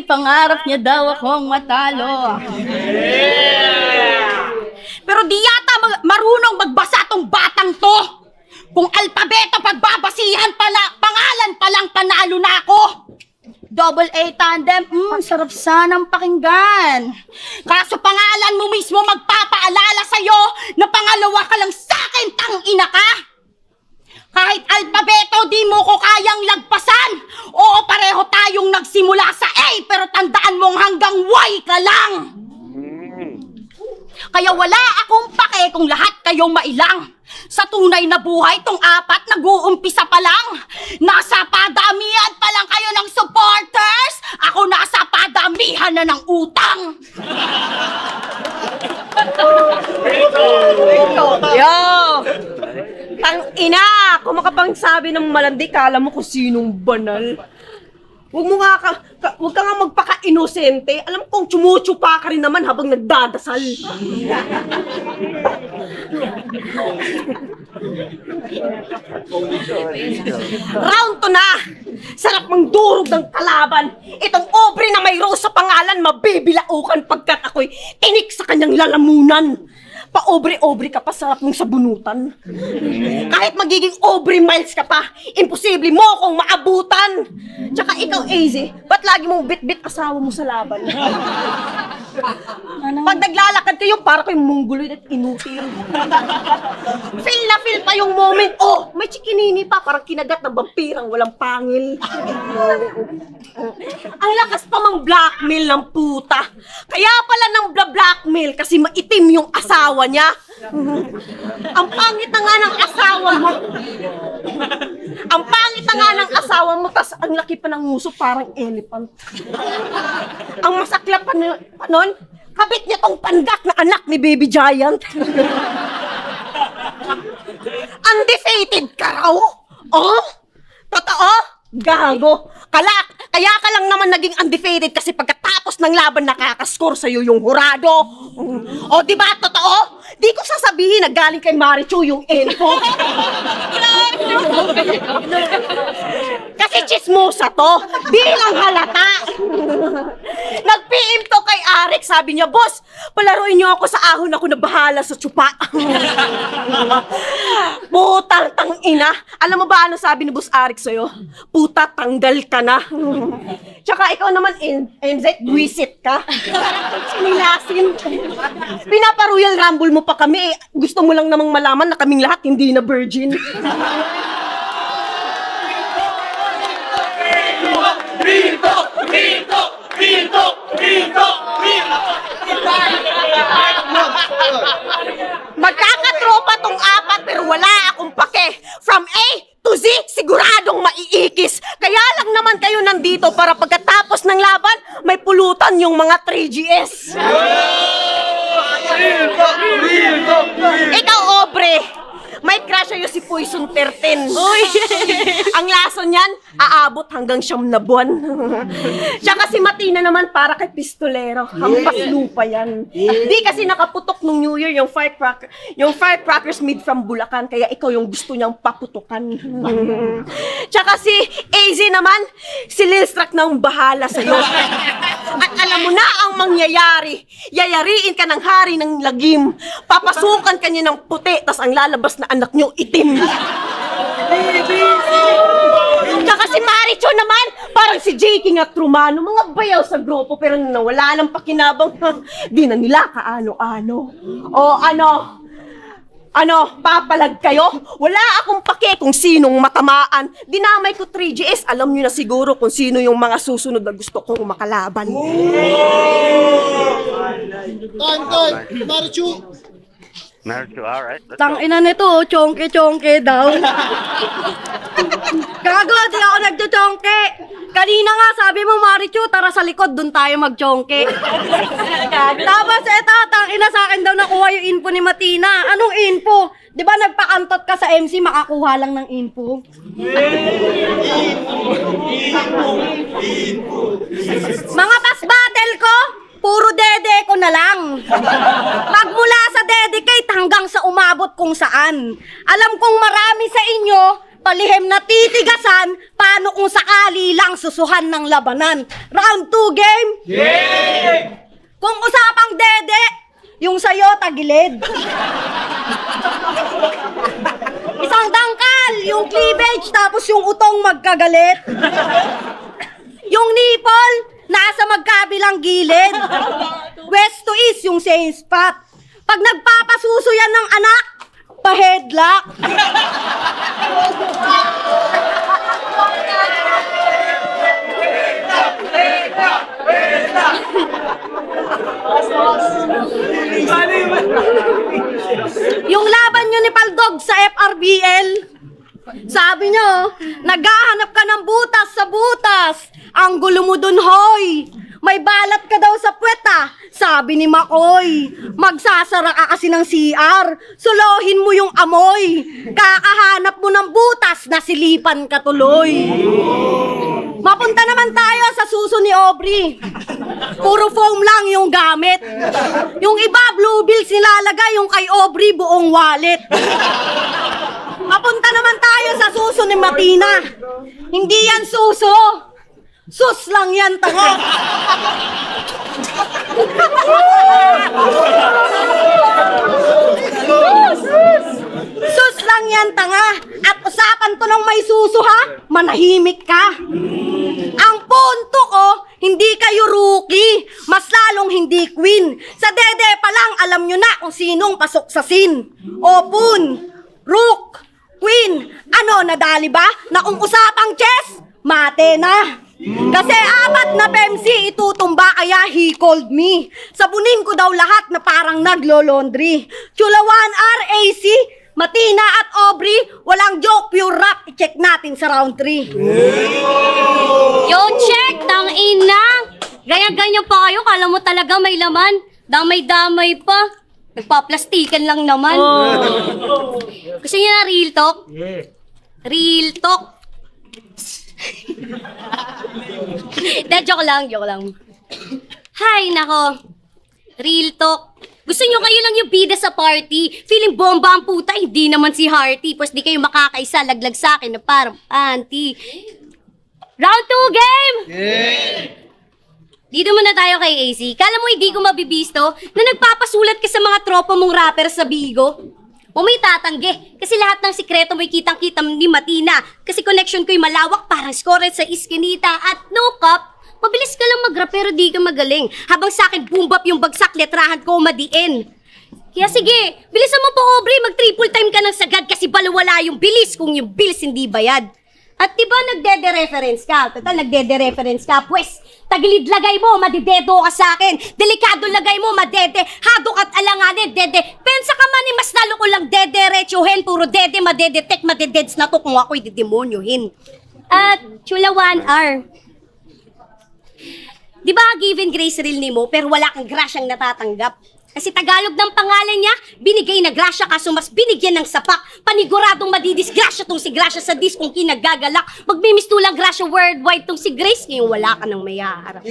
pangarap niya daw akong matalo. Pero di yata marunong magbasa tong batang to. Kung alpabeto pagbabasihan pala, pangalan palang panalo na ako. Double A tandem, sarap sanang pakinggan. Kaso pangalan mo mismo magpapaalala sa'yo na pangalawa ka lang sa'kin, tangina ka. Kahit alpabeto, di mo ko kayang lagpasan. Oo, pareho tayong nagsimula sa A, pero tandaan mong hanggang Y ka lang. Kaya wala akong pake kung lahat kayong mailang. Sa tunay na buhay, tong apat nag-uumpisa pa lang. Nasa padamihan pa lang kayo ng supporters. Ako nasa padamihan na ng utang. Yo! Tang-ina! Kung makapangsabi ng malandi, kala mo kung sinong banal. Huwag ka nga magpaka-inosente. Alam kong tsumutsupa ka rin naman habang nagdadasal. Round 2 na! Sarap mang durog ng kalaban. Itong Aubrey na may rose sa pangalan, mabibilaukan pagkat ako'y tinik sa kanyang lalamunan. Pa-Aubrey ka pa, sarap mong sabunutan. Kahit magiging Aubrey miles ka pa, imposible mo akong maabutan. Tsaka ikaw, AZ, ba't lagi mong bit-bit asawa mo sa laban? Pag naglalakad kayo, para kayong mongoloid at inutil. Feel na feel pa yung moment. Oh, may chikinini pa, parang kinagat ng vampirang walang pangil. Ang lakas pa mang blackmail ng puta. Kaya pala nang blackmail kasi maitim yung asawa niya. Ang pangit na nga ng asawa mo. Ang pangit na nga ng asawa mo, tas ang laki pa ng nguso, parang elephant. Ang masaklap pa nun, kabit niya tong pandak na anak ni Baby Giant. Undefeated ka raw? Oh? Totoo? Gago. Kaya ka lang naman naging undefeated kasi pagkatapos ng laban nakakaskor sa'yo yung hurado. O diba, totoo? Di ko sasabihin na galing kay MARICHU yung info. Kasi chismosa to. Di lang halata. Nag-PM to kay Arik. Sabi niya, boss, palaruin niyo ako sa ahon, ako na bahala sa tsupa. Putang tangina. Alam mo ba ano sabi ni Boss Arik sa'yo? Puta, tanggal ka na. Tsaka ikaw naman, MZ, buwisit ka. Sinilasin. Pinapa-Royal Rumble mo pa kami. Gusto mo lang namang malaman na kaming lahat hindi na virgin. Rito! Rito! Rito! Rito! Rito! Magkakatropa tong apat pero wala akong pake. From A to Z, siguradong maiikis. Kaya lang naman kayo nandito para pagkatapos ng laban, may pulutan yung mga 3GS. Ikaw, Aubrey, may crush sa'yo si Poison 13. Uy! Ang lason niyan, aabot hanggang 9 na buwan. Tsaka si Matina naman para kay pistolero. Hampas lupa yan. Di kasi nakaputok nung New Year yung firecrackers made from Bulacan. Kaya ikaw yung gusto niyang paputukan. Tsaka si AZ naman, si Lilstruck na ang bahala sa'yo. At alam mo na ang mangyayari. Yayariin ka ng hari ng lagim. Papasukan ka niya ng puti, tas ang lalabas na anak niyo itim. Tsaka si MARICHU naman, parang si JK nga Trumano, mga bayaw sa grupo pero nawala ng pakinabang. Di na nila kaano-ano. O ano, papalag kayo? Wala akong pake kung sinong matamaan. Dinamay ko 3GS, alam nyo na siguro kung sino yung mga susunod na gusto kong makalaban. Time, MARICHU. MARICHU, alright. Let's go. Tangina nito, chonke-chonke daw. Gago, di ako nagcho-chonke. Kanina nga, sabi mo, MARICHU, tara sa likod, dun tayo mag-chonke. Tapos eto, tangina sa akin daw nakuha yung info ni Matina. Anong info? Di ba nagpakantot ka sa MC, makakuha lang ng info? Mga pass battle ko, puro dede ko na lang. Magmula sa dedicate hanggang sa umabot kung saan. Alam kong marami sa inyo, palihim na titigasan, paano kung sakali lang susuhan ng ang labanan. Round 2 game? Game! Kung usapang dede, yung sayo tagilid. Isang dangkal, yung cleavage, tapos yung utong magkagalit. Yung nipple, nasa magkabilang gilid. West to east, yung same spot. Pag nagpapasuso yan ng anak, pa-headlock. Yung laban nyo ni Paldog sa FRBL, sabi nyo, naghahanap ka ng butas sa butas. Ang gulo mo dun, hoy. May balat ka daw sa puweta, sabi ni Makoy. Magsasara ka kasi ng CR, solohin mo yung amoy. Kakahanap mo ng butas, nasilipan ka tuloy. Mapunta naman tayo sa suso ni Aubrey. Puro foam lang yung gamit. Yung iba, blue bills nilalagay, yung kay Aubrey, buong wallet. Mapunta naman tayo sa suso ni Matina. Hindi yan suso. Sus lang yan, tanga. Sus lang yan, tanga. At usapan to ng may suso, ha? Manahimik ka. Ang punto ko, hindi kayo rookie. Mas lalong hindi queen. Sa dede pa lang, alam nyo na kung sinong pasok sa scene. Open, rook, queen. Ano, nadali ba? Na kung usapang chess, mate na. Kasi 4 na FEMCEE itutumba, kaya he called me. Sabunin ko daw lahat na parang naglo-laundry. CHULA 1R, AC, Matina at Aubrey, walang joke, pure rap. I-check natin sa round 3. Yo, check! Tang ina! Ganyan-ganyan pa kayo, kala mo talaga may laman. Damay-damay pa. Nagpa-plastikan lang naman. Gusto niyo na real talk? Real talk. Joke lang. Hay, nako. Real talk. Gusto nyo kayo lang yung bida sa party. Feeling bomba ang puta, hindi naman si Hearty. Pues di kayo makakaisa, laglag sa akin na parang panty. Round 2 game! Dito muna tayo kay AC. Kala mo hindi ko mabibisto na nagpapasulat ka sa mga tropa mong rapper sa Bigo? O may tatanggi, kasi lahat ng sikreto mo'y kitang-kita ni Matina. Kasi connection ko'y malawak, parang score sa iskinita. At no cap, mabilis ka lang mag-rap pero di ka magaling. Habang sa akin boom-bap yung bagsak, letrahan ko madiin. Kaya sige, bilisan mo po Aubrey, mag-triple time ka ng sagad kasi balawala yung bilis kung yung bills hindi bayad. At diba nagdede-reference ka? Total, nagdede-reference ka. Pwes, tagilid lagay mo, madidedo ka sa akin. Delikado lagay mo, madede. Hadok at alanganin, dede. Pensa ka man, mas lalo ko lang dede-retsuhin. Puro dede, madedetect, madededs na to kung ako'y didemonyohin. At CHULA 1R. Diba given grace real ni mo, pero wala kang grasyang natatanggap? Kasi Tagalog ng pangalan niya, binigay na grasya kaso mas binigyan ng sapak. Paniguradong madidisgrasya tong si Grasya sa diskong kinagagalak. Magmimistulang grasya worldwide tong si Grace, ngayon wala ka nang may haharap.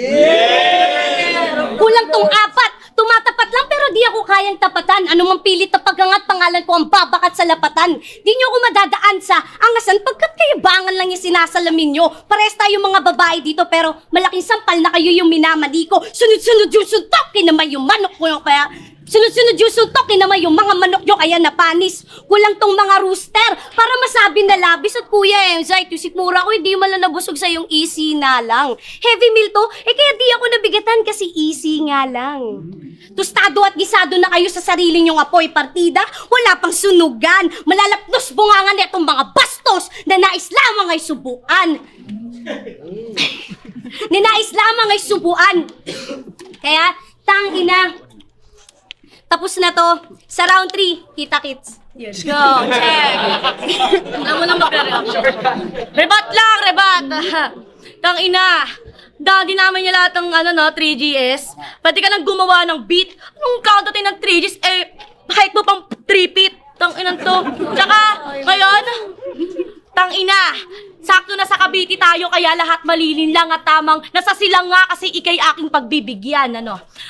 Kulang tong 4, tumatapat lang pero di ako kayang tapatan. Anumang pilit na pagangat, pangalan ko ang babakat sa lapatan. Di nyo ako madadaan sa angasan pagkat kayabangan lang yung sinasalamin nyo. Pares tayo mga babae dito pero malaking sampal na kayo yung minamali ko. Sunod-sunod yung suntokin naman yung manok ko kaya sunod-sunod yung suntokin naman yung mga manok nyo kaya napanis. Kulang tong mga rooster para masabi na labis. At kuya Zayt, yung sikmura ko hindi man lang nabusog sa yung easy na lang. Heavy meal to, kaya di ako nabigatan kasi easy nga lang. Tostado at gisado na kayo sa sarili nyong apoy partida, wala pang sunugan. Malalapnos bungangan netong mga bastos na nais lamang ay subuan. Ninais lamang ay subuan. Kaya, tangina. Tapos na to. Sa round 3, kita kits. Yes. Go, check. Alam mo nang magre-reaction. Rebat lang, rebat. Tangina. Dadi namin niya lahat ng 3GS. Pati ka nang gumawa ng beat. Anong count natin ng 3Gs? Height mo pang 3 feet. Tanginan to. Tsaka, ngayon, tangina. Sakto na sa Cavite tayo kaya lahat malilin lang at tamang nasa Silang nga kasi ikay aking pagbibigyan,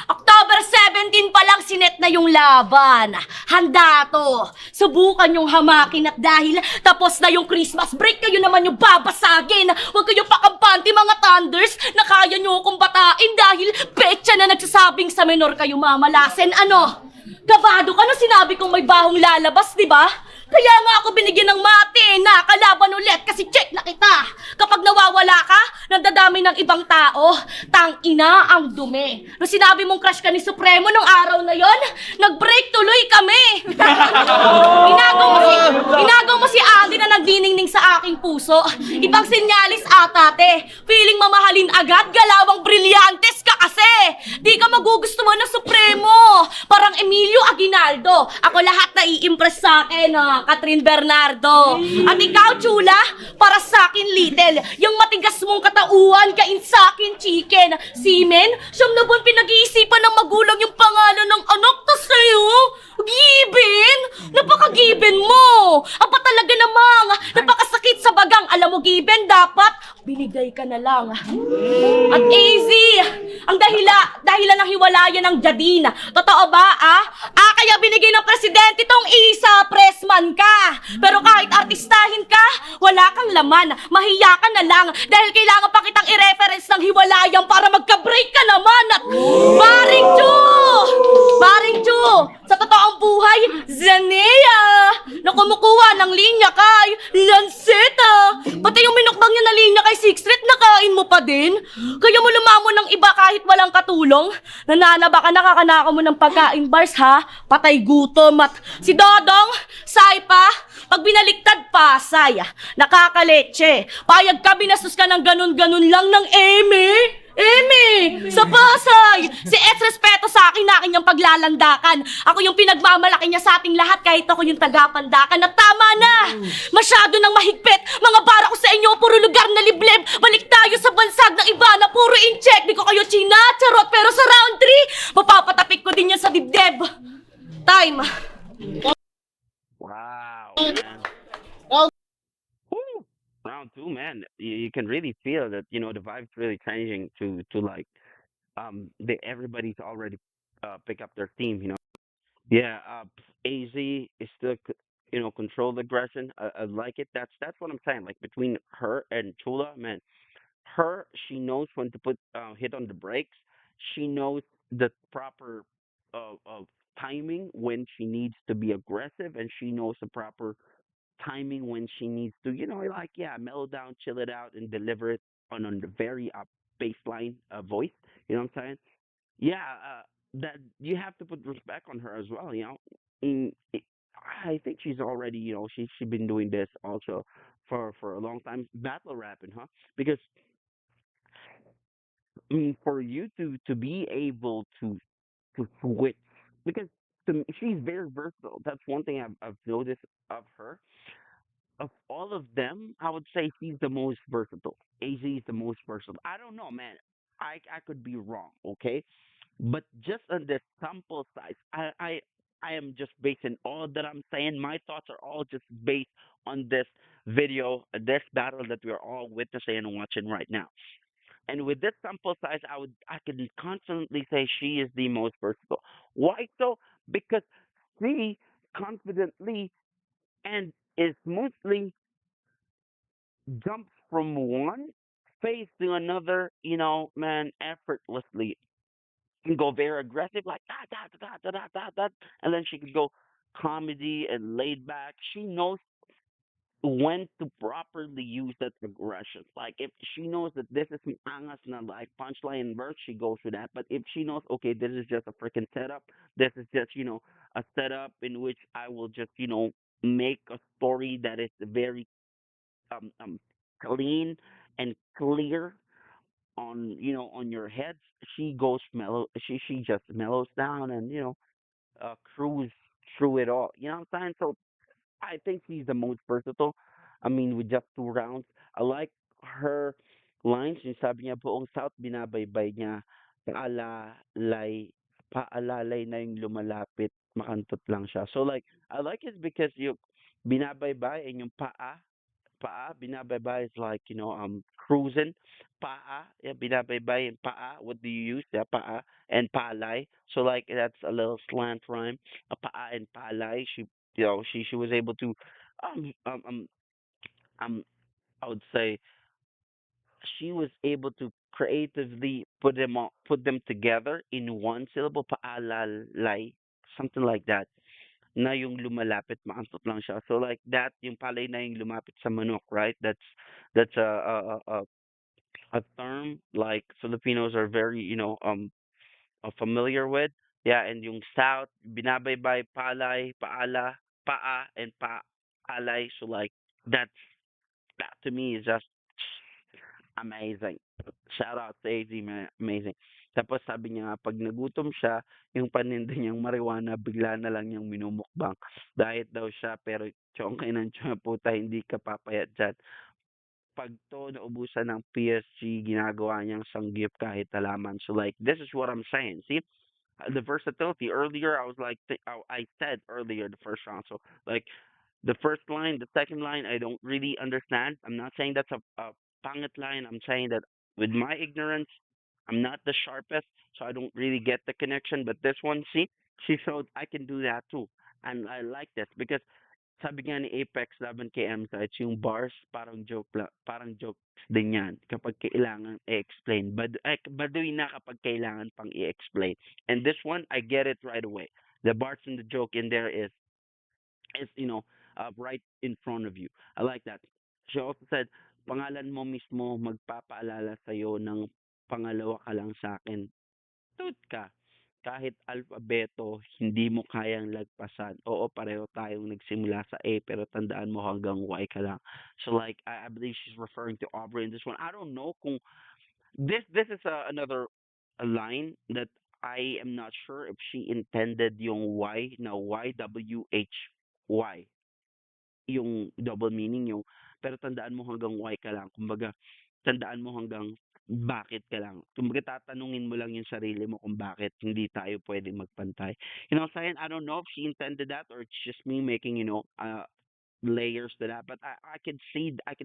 October 7 17 pa lang sinet na yung laban. Handa to. Subukan yung hamakin at dahil tapos na yung Christmas break, kayo naman yung babasagin. Huwag kayong pakampante mga Thunders na kaya nyo akong batain dahil betya na nagsasabing sa menor kayo mamalasin. Ano? Kabado ka na sinabi kong may bahong lalabas, di ba? Kaya nga ako binigyan ng MATINA, kalaban ulit kasi check na kita. Kapag nawawala ka, nandadami ng ibang tao, tang-ina ang dumi. Nung sinabi mong crush ka ni Supremo nung araw na yon, nag-break tuloy kami. Inagaw mo si Andy na nagdiningning sa aking puso. Ibang sinyalis atate. Feeling mamahalin agad, galawang brilyantes ka kasi. Di ka magugustuhan ng Supremo. Parang Emilio Aguinaldo. Ako lahat na i-impress sa akin, Catherine Bernardo. At ikaw, Chula, para sa akin, Little, yung matigas mong katauhan, kain sa akin, chicken. Simen, siyam na buwan pinag-iisipan ng magulang yung pangalan ng anak ta sa'yo. Given? Napaka-given mo. Apa talaga namang, napakasakit sa bagang. Alam mo, Given, dapat binigay ka na lang. At AZ, ang dahilan ng hiwalayan ng Jadina. Totoo ba, kaya binigay ng presidente tong isa, pressman ka. Pero kahit artistahin ka, wala kang laman. Mahiya ka na lang dahil kailangan pa kitang i-reference ng hiwalayan para magka-break ka naman. At Maring Chu, sa totoong buhay, Zanea, na kumukuha ng linya kay Lanceta. Pati yung minukbang niya na linya kay Sixth Street, nakain mo pa din. Kaya mo lumamon ng iba kahit walang katulong. Nananaba ka, nakakanaka mo ng pagkain bars ha. Patay gutom at si Dodong, Saipa, pag binaliktad pasay, nakakaleche. Payag ka, binastos ka ng ganun-ganun lang ng Eme, sa Pasay! Si Eds respeto sa akin na akin yung paglalandakan. Ako yung pinagmamalaki niya sa ating lahat kahit ako yung tagapandakan. At tama na! Masyado nang mahigpit! Mga bara ko sa inyo, puro lugar na liblib! Balik tayo sa bansag ng iba na puro in-check! Di ko kayo chinacharot, pero sa round 3, mapapatapik ko din yan sa dibdib! Time! Wow, Round man. Woo! Round two, man. You can really feel that, the vibe's really changing to like everybody's already pick up their theme. Yeah, AZ is still controlled aggression. I like it. That's what I'm saying. Like between her and Chula, man, she knows when to put hit on the brakes. She knows the proper timing when she needs to be aggressive, and she knows the proper timing when she needs to, like, yeah, mellow down, chill it out, and deliver it on the very baseline voice. You know what I'm saying? Yeah, that you have to put respect on her as well. I think she's already, she been doing this also for a long time, battle rapping, huh? Because for you to be able to switch, because she's very versatile. That's one thing I've noticed of her. Of all of them, I would say she's the most versatile. AZ is the most versatile. I don't know, man. I could be wrong, okay? But just on the sample size, I am just basing all that I'm saying. My thoughts are all just based on this video, this battle that we are all witnessing and watching right now. And with this sample size, I can confidently say she is the most versatile. Why so? Because she confidently and is mostly jumps from one phase to another, man, effortlessly. Can go very aggressive, like that, and then she could go comedy and laid back. She knows when to properly use that aggression. Like if she knows that this is angas na like punchline and verse, she goes with that. But if she knows, okay, this is just a freaking setup, this is just a setup in which I will just make a story that is very um clean and clear on your head. She goes mellow. She just mellows down and cruise through it all. You know what I'm saying? So I think she's the most versatile. I mean, with just 2 rounds, I like her lines. Yung sabi niya, buong South binabaybay niya. Paalalay na yung lumalapit, makantot lang siya. So like, I like it because yung binabaybay and yung paa Paa, binabaybay is like, cruising. Paa, yeah, binabaybay and paa. What do you use? Yeah, paa and palay. So like that's a little slant rhyme. Paa and palay. She was able to, um, um, um, um, I would say she was able to creatively put them together in one syllable. Paalalay, something like that. Na yung lumalapit, maantot lang siya. So like that, yung palay na yung lumapit sa manok, right? That's a term like Filipinos are very, familiar with. Yeah, and yung south, binabaybay, palay, paala, paa, and paalay. So like that's that to me is just amazing. Shout out to AZ, man. Amazing. Tapos sabi niya nga, pag nagutom siya, yung paninda niyang marijuana, bigla na lang niyang minumukbang. Diet daw siya, pero chongkay ng tiyan, puta, hindi ka papayat dyan. Pag to naubusan ng PSG, ginagawa niyang sanggip kahit halaman. So like, this is what I'm saying. See, the versatility. Earlier, I was like, I said earlier the first round. So like, the first line, the second line, I don't really understand. I'm not saying that's a pangit line. I'm saying that with my ignorance, I'm not the sharpest, so I don't really get the connection. But this one, see, she showed I can do that too, and I like this because sabi nga ni Apex laban kay MSites, yung bars parang jokes din yan kapag kailangan i-explain. Baduy na kapag kailangan pang i-explain. And this one, I get it right away. The bars and the joke in there is right in front of you. I like that. She also said, pangalan mo mismo magpapaalala sa'yo ng pangalawa ka lang sa akin. Tut ka. Kahit alfabeto, hindi mo kayang lagpasan. Oo, pareho tayong nagsimula sa A, pero tandaan mo hanggang Y ka lang. So like, I believe she's referring to Aubrey in this one. I don't know kung this is another a line that I am not sure if she intended yung Y na YWHY, yung double meaning yung pero tandaan mo hanggang why ka lang. Kumbaga, tandaan mo hanggang bakit ka lang. Kumbaga, tatanungin mo lang yung sarili mo kung bakit hindi tayo pwedeng magpantay. You know what I'm saying? I don't know if she intended that or it's just me making, layers to that. But I can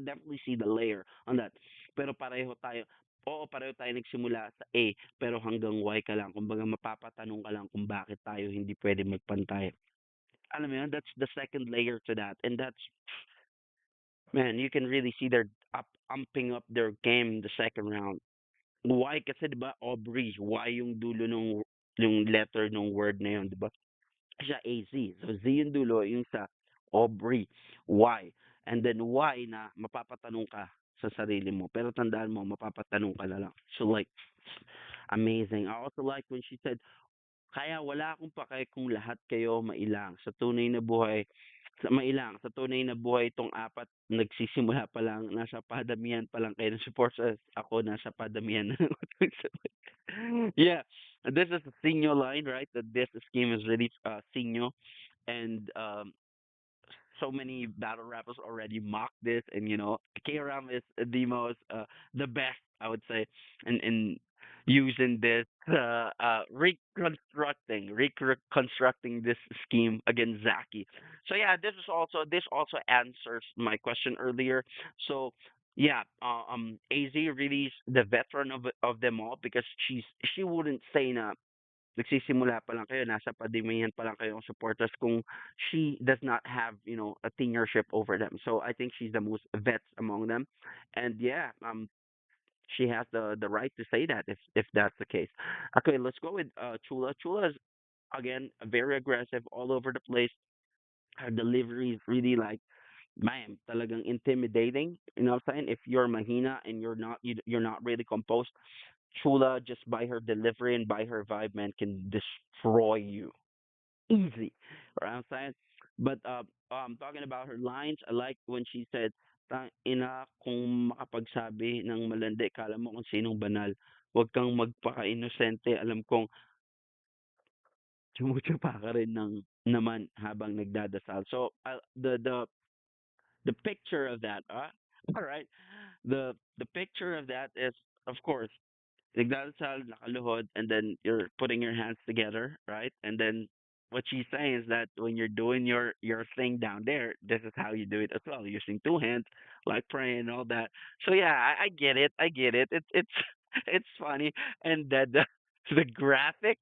definitely see the layer on that. Pero pareho tayo nagsimula sa A, pero hanggang Y ka lang. Kumbaga, mapapatanong ka lang kung bakit tayo hindi pwede magpantay. Alam mo yun, that's the second layer to that. And that's, man, you can really see they're amping up their game the second round. Why? Kasi 'di ba Aubrey, why yung dulo nung yung letter nung word na yun, 'di ba? Siya AZ. So Z yung dulo, yung sa Aubrey, why? And then why na mapapatanong ka sa sarili mo. Pero tandaan mo, mapapatanong ka na lang. So like, amazing. I also like when she said, kaya wala akong pake kung lahat kayo mailang. Sa tunay na buhay itong apat, nagsisimula pa lang, nasa padamihan pa lang kayo ng supporters. Ako, nasa padamihan na. Yeah, this is a senior line, right? That this scheme is really senior. And so many battle rappers already mock this, and KRM is the best, I would say, in using this reconstructing this scheme against Zaki. So yeah, this also answers my question earlier. So yeah, AZ really is the veteran of them all because she wouldn't say na nagsisimula pa lang kayo, nasa padimihan pa lang kayo ng supporters kung she does not have, a tenureship over them. So I think she's the most vets among them. And yeah, she has the right to say that if that's the case. Okay, let's go with Chula. Chula is again very aggressive all over the place. Her delivery is really like, man, talagang intimidating. You know what I'm saying? If you're mahina and you're not really composed, Chula just by her delivery and by her vibe, man, can destroy you easy. Right? I'm saying, but talking about her lines, I like when she said, ina kung makapagsabi ng malandi, kala mo kung sinong banal. Huwag kang magpaka-inosente. Alam kong tsumutsupa ka rin naman habang nagdadasal. So the picture of that, all right, the picture of that is, of course, nagdadasal, nakaluhod, and then you're putting your hands together, right? And then what she's saying is that when you're doing your thing down there, this is how you do it as well, using two hands, like praying and all that. So yeah, I get it. I get it. It's it's funny, and then the graphic,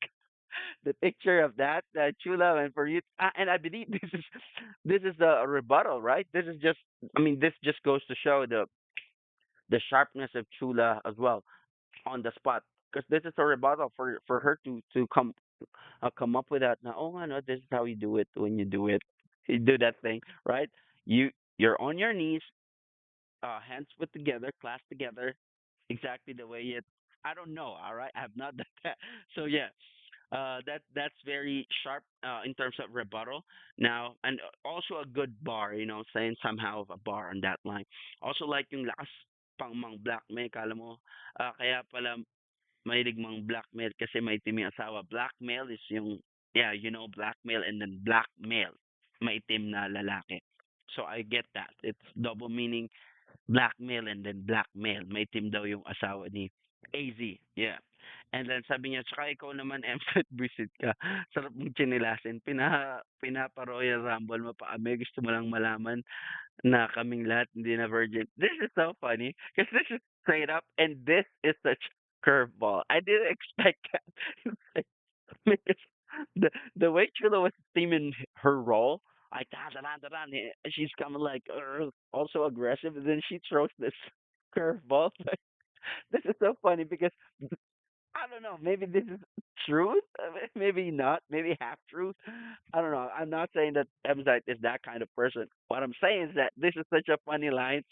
the picture of that Chula, and for you, and I believe this is a rebuttal, right? This is just, I mean, this just goes to show the sharpness of Chula as well on the spot, because this is a rebuttal for her to come up with that. Now, oh, I know this is how you do it when you do it. You do that thing, right? You're on your knees, hands put together, clasped together, exactly the way it. I don't know. All right, I have not done that. So yeah, that's very sharp in terms of rebuttal. Now, and also a good bar. Saying somehow of a bar on that line. Also like yung lakas pang mang blackmail, kala mo. Kaya pala mahilig mang blackmail kasi maitim yung asawa. Blackmail is yung, yeah, blackmail and then blackmail, maitim na lalaki. So I get that. It's double meaning, blackmail and then blackmail. Maitim daw yung asawa ni AZ. Yeah. And then sabi niya, tsaka ikaw naman, MSET visit ka. Sarap mong chinilasin. Pinapa-Royal Rumble mo pa kami. Gusto mo lang malaman na kaming lahat hindi na virgin. This is so funny because this is straight up and this is such curveball. I didn't expect that. Because the way Chula was steaming her role, like da da da da, she's kind of like also aggressive, and then she throws this curveball. This is so funny because I don't know. Maybe this is truth. Maybe not. Maybe half truth. I don't know. I'm not saying that Emzite is that kind of person. What I'm saying is that this is such a funny line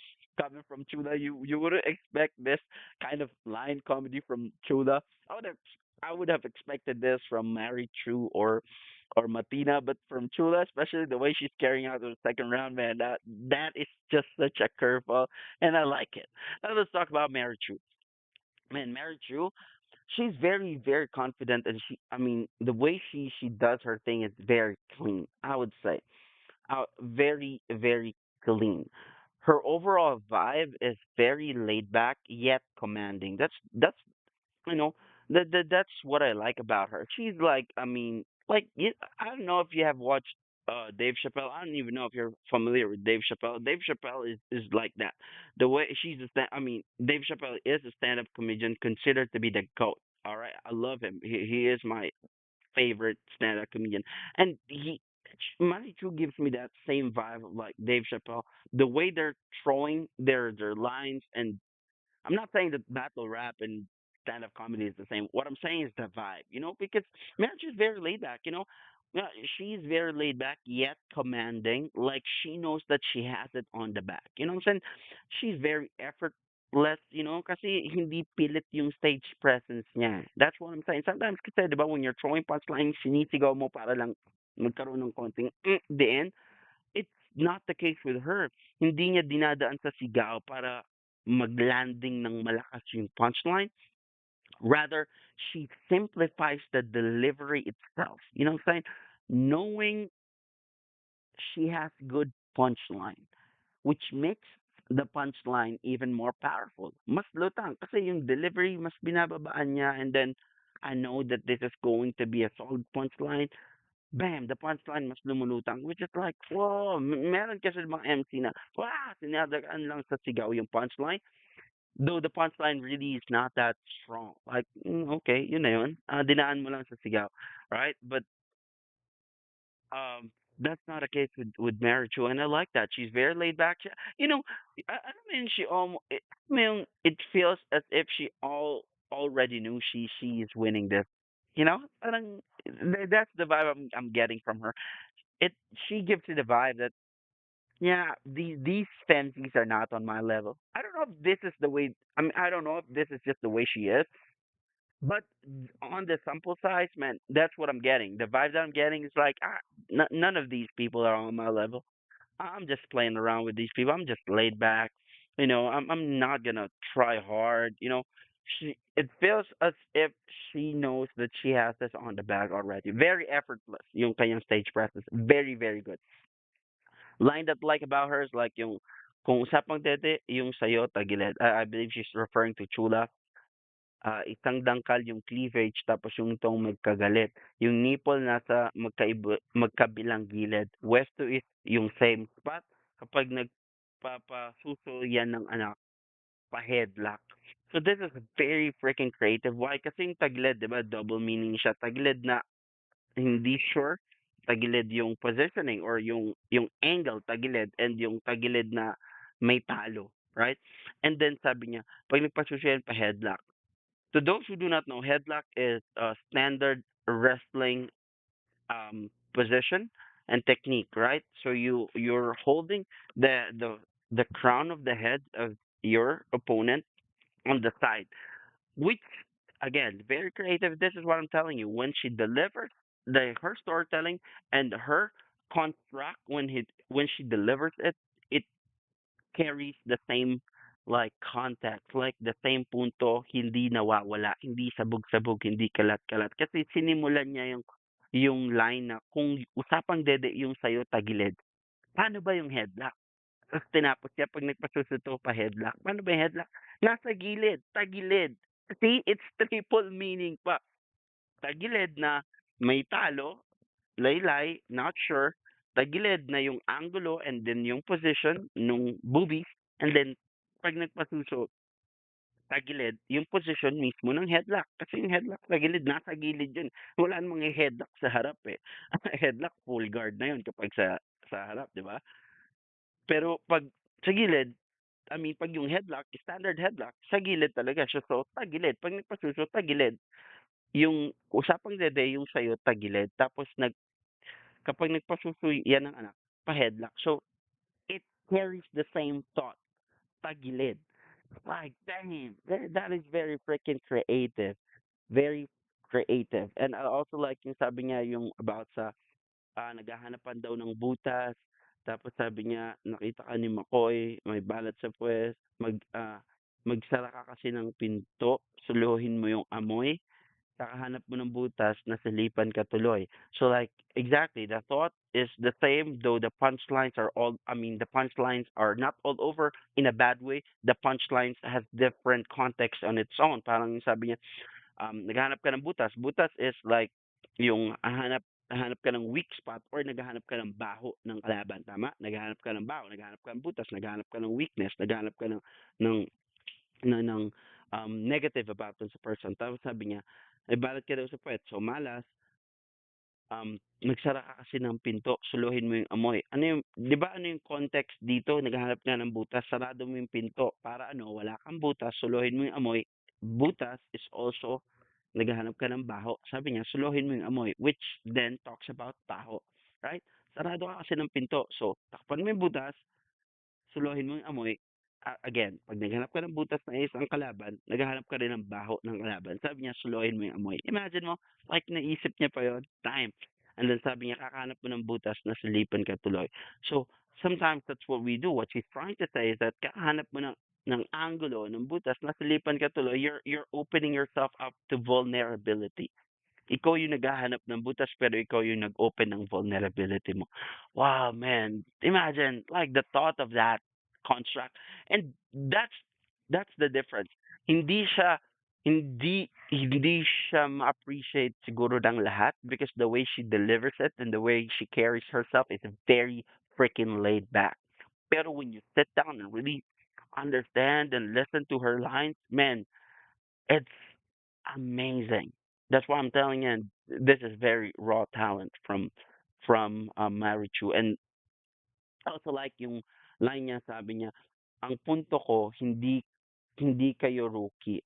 coming from Chula. You wouldn't expect this kind of line comedy from Chula. I would have expected this from Marichu or Matina, but from Chula, especially the way she's carrying out the second round, man, that is just such a curveball, and I like it. Now let's talk about Marichu. Man, Marichu, she's very very confident, and I mean, the way she does her thing is very clean, I would say. Very very clean. Her overall vibe is very laid back yet commanding. That's you know that's what I like about her. She's like, I mean, like, I don't know if you have watched Dave Chappelle. I don't even know if you're familiar with Dave Chappelle. Dave Chappelle is like that. The way I mean, Dave Chappelle is a stand-up comedian considered to be the goat. All right, I love him. He is my favorite stand-up comedian, and Money True gives me that same vibe of like Dave Chappelle. The way they're throwing their lines, and I'm not saying that battle rap and stand up comedy is the same. What I'm saying is the vibe, because Marriage is very laid back, Yeah, she's very laid back yet commanding. Like she knows that she has it on the back. You know what I'm saying? She's very effortless, kasi hindi pilit yung stage presence niya. That's what I'm saying. Sometimes kasi, di ba, when you're throwing punchline, sinisigaw mo para lang magkaroon ng konting the end. It's not the case with her. Hindi niya dinadaan sa sigaw para maglanding ng malakas yung punchline. Rather, she simplifies the delivery itself. You know what I'm saying? Knowing she has good punchline, which makes the punchline even more powerful. Mas lutang kasi yung delivery mas binababaan niya, and then I know that this is going to be a solid punchline. Bam, the punchline mas lumulutang, which is like, whoa, meron kasi mga MC na, wow, sinadagaan lang sa sigaw yung punchline. Though the punchline really is not that strong. Like, okay, yun na yun. Dinaan mo lang sa sigaw, right? But that's not a case with Marichu, and I like that. She's very laid back. I mean, I mean, it feels as if she already knew she is winning this. Parang, that's the vibe I'm getting from her. It She gives you the vibe that, yeah, these fancies are not on my level. I don't know if this is the way. I mean, I don't know if this is just the way she is. But on the sample size, man, that's what I'm getting. The vibe that I'm getting is like, none of these people are on my level. I'm just playing around with these people. I'm just laid back. I'm not gonna try hard. It feels as if she knows that she has this on the bag already. Very effortless. Yung kanyang stage presence, very very good. Line that like about her is like yung kung usapang tete, yung sayo tagilid. I believe she's referring to Chula. isang dangkal yung cleavage tapos yung itong magkagalit. Yung nipple nasa magkabilang gilid. West to east yung same spot. Kapag nagpapasuso yan ng anak, pa-headlock. So this is very freaking creative. Why? Kasi yung tagilid, di ba? Double meaning siya. Tagilid na hindi sure. Tagilid yung positioning or yung angle tagilid and yung tagilid na may talo. Right? And then sabi niya, pag nagpasuso yan, pa-headlock. To those who do not know, headlock is a standard wrestling position and technique, right? So you're holding the crown of the head of your opponent on the side, which again very creative. This is what I'm telling you. When she delivers her storytelling and her construct when she delivers it, it carries the same like context, like the same punto, hindi nawawala, hindi sabog-sabog, hindi kalat-kalat. Kasi sinimulan niya yung line na kung usapang dede yung sayo tagilid, paano ba yung headlock? Tapos tinapos niya pag nagpasusuto pa headlock. Paano ba yung headlock? Nasa gilid, tagilid. See, it's triple meaning pa. Tagilid na may talo, laylay, not sure. Tagilid na yung angulo and then yung position nung boobies. And then, pag nagpasuso, tagilid, yung position mismo ng headlock. Kasi yung headlock tagilid, nasa gilid yun. Wala namang headlock sa harap eh. Headlock full guard na yun kapag sa harap, di ba? Pero pag sa gilid, I mean, pag yung headlock, standard headlock, sa gilid talaga siya. So, tagilid. Pag nagpasuso, tagilid. Yung usapang dede, yung sayo, tagilid. Tapos, kapag nagpasuso yan ng anak, pa-headlock. So, it carries the same thought. Tagilid. Like, damn, that is very freaking creative. Very creative. And I also like yung sabi niya yung about sa naghahanapan daw ng butas. Tapos sabi niya, nakita ka ni McCoy, may balat sa puwes, magsara ka kasi ng pinto, suluhin mo yung amoy, kakahanap mo ng butas, nasalipan ka tuloy. So like, exactly, the thought is the same, though the punchlines are the punchlines are not all over in a bad way. The punchlines has different context on its own. Parang yung sabi niya, naghahanap ka ng butas. Butas is like yung hanap ka ng weak spot or naghahanap ka ng baho ng kalaban, tama? Naghahanap ka ng baho, naghahanap ka ng butas, naghahanap ka ng weakness, naghahanap ka ng negative about dun sa person. Tapos sabi niya, ay balat ka daw sa puwet. So malas, nagsara ka kasi ng pinto, suluhin mo yung amoy. Ano yung, di ba ano yung context dito? Naghahanap nga ng butas, sarado mo yung pinto. Para ano, wala kang butas, suluhin mo yung amoy. Butas is also, naghahanap ka ng baho. Sabi niya, suluhin mo yung amoy, which then talks about baho. Right? Sarado ka kasi ng pinto. So, takpan mo yung butas, suluhin mo yung amoy. Again, pag naghanap ka ng butas na isang kalaban, naghahanap ka rin ng baho ng kalaban. Sabi niya, suluhin mo yung amoy. Imagine mo, like naisip niya pa yon time. And then sabi niya, kakahanap mo ng butas na silipan ka tuloy. So, sometimes that's what we do. What she's trying to say is that kakahanap mo ng angulo, ng butas na silipan ka tuloy, you're opening yourself up to vulnerability. Ikaw yung naghahanap ng butas pero ikaw yung nag-open ng vulnerability mo. Wow, man. Imagine like the thought of that construct. And that's the difference. Hindi siya hindi siya ma-appreciate siguro ng lahat because the way she delivers it and the way she carries herself is very freaking laid back. Pero when you sit down and really understand and listen to her lines, man, it's amazing. That's why I'm telling you, this is very raw talent from Marichu. And I also like yung line niya, sabi niya, ang punto ko, hindi kayo rookie,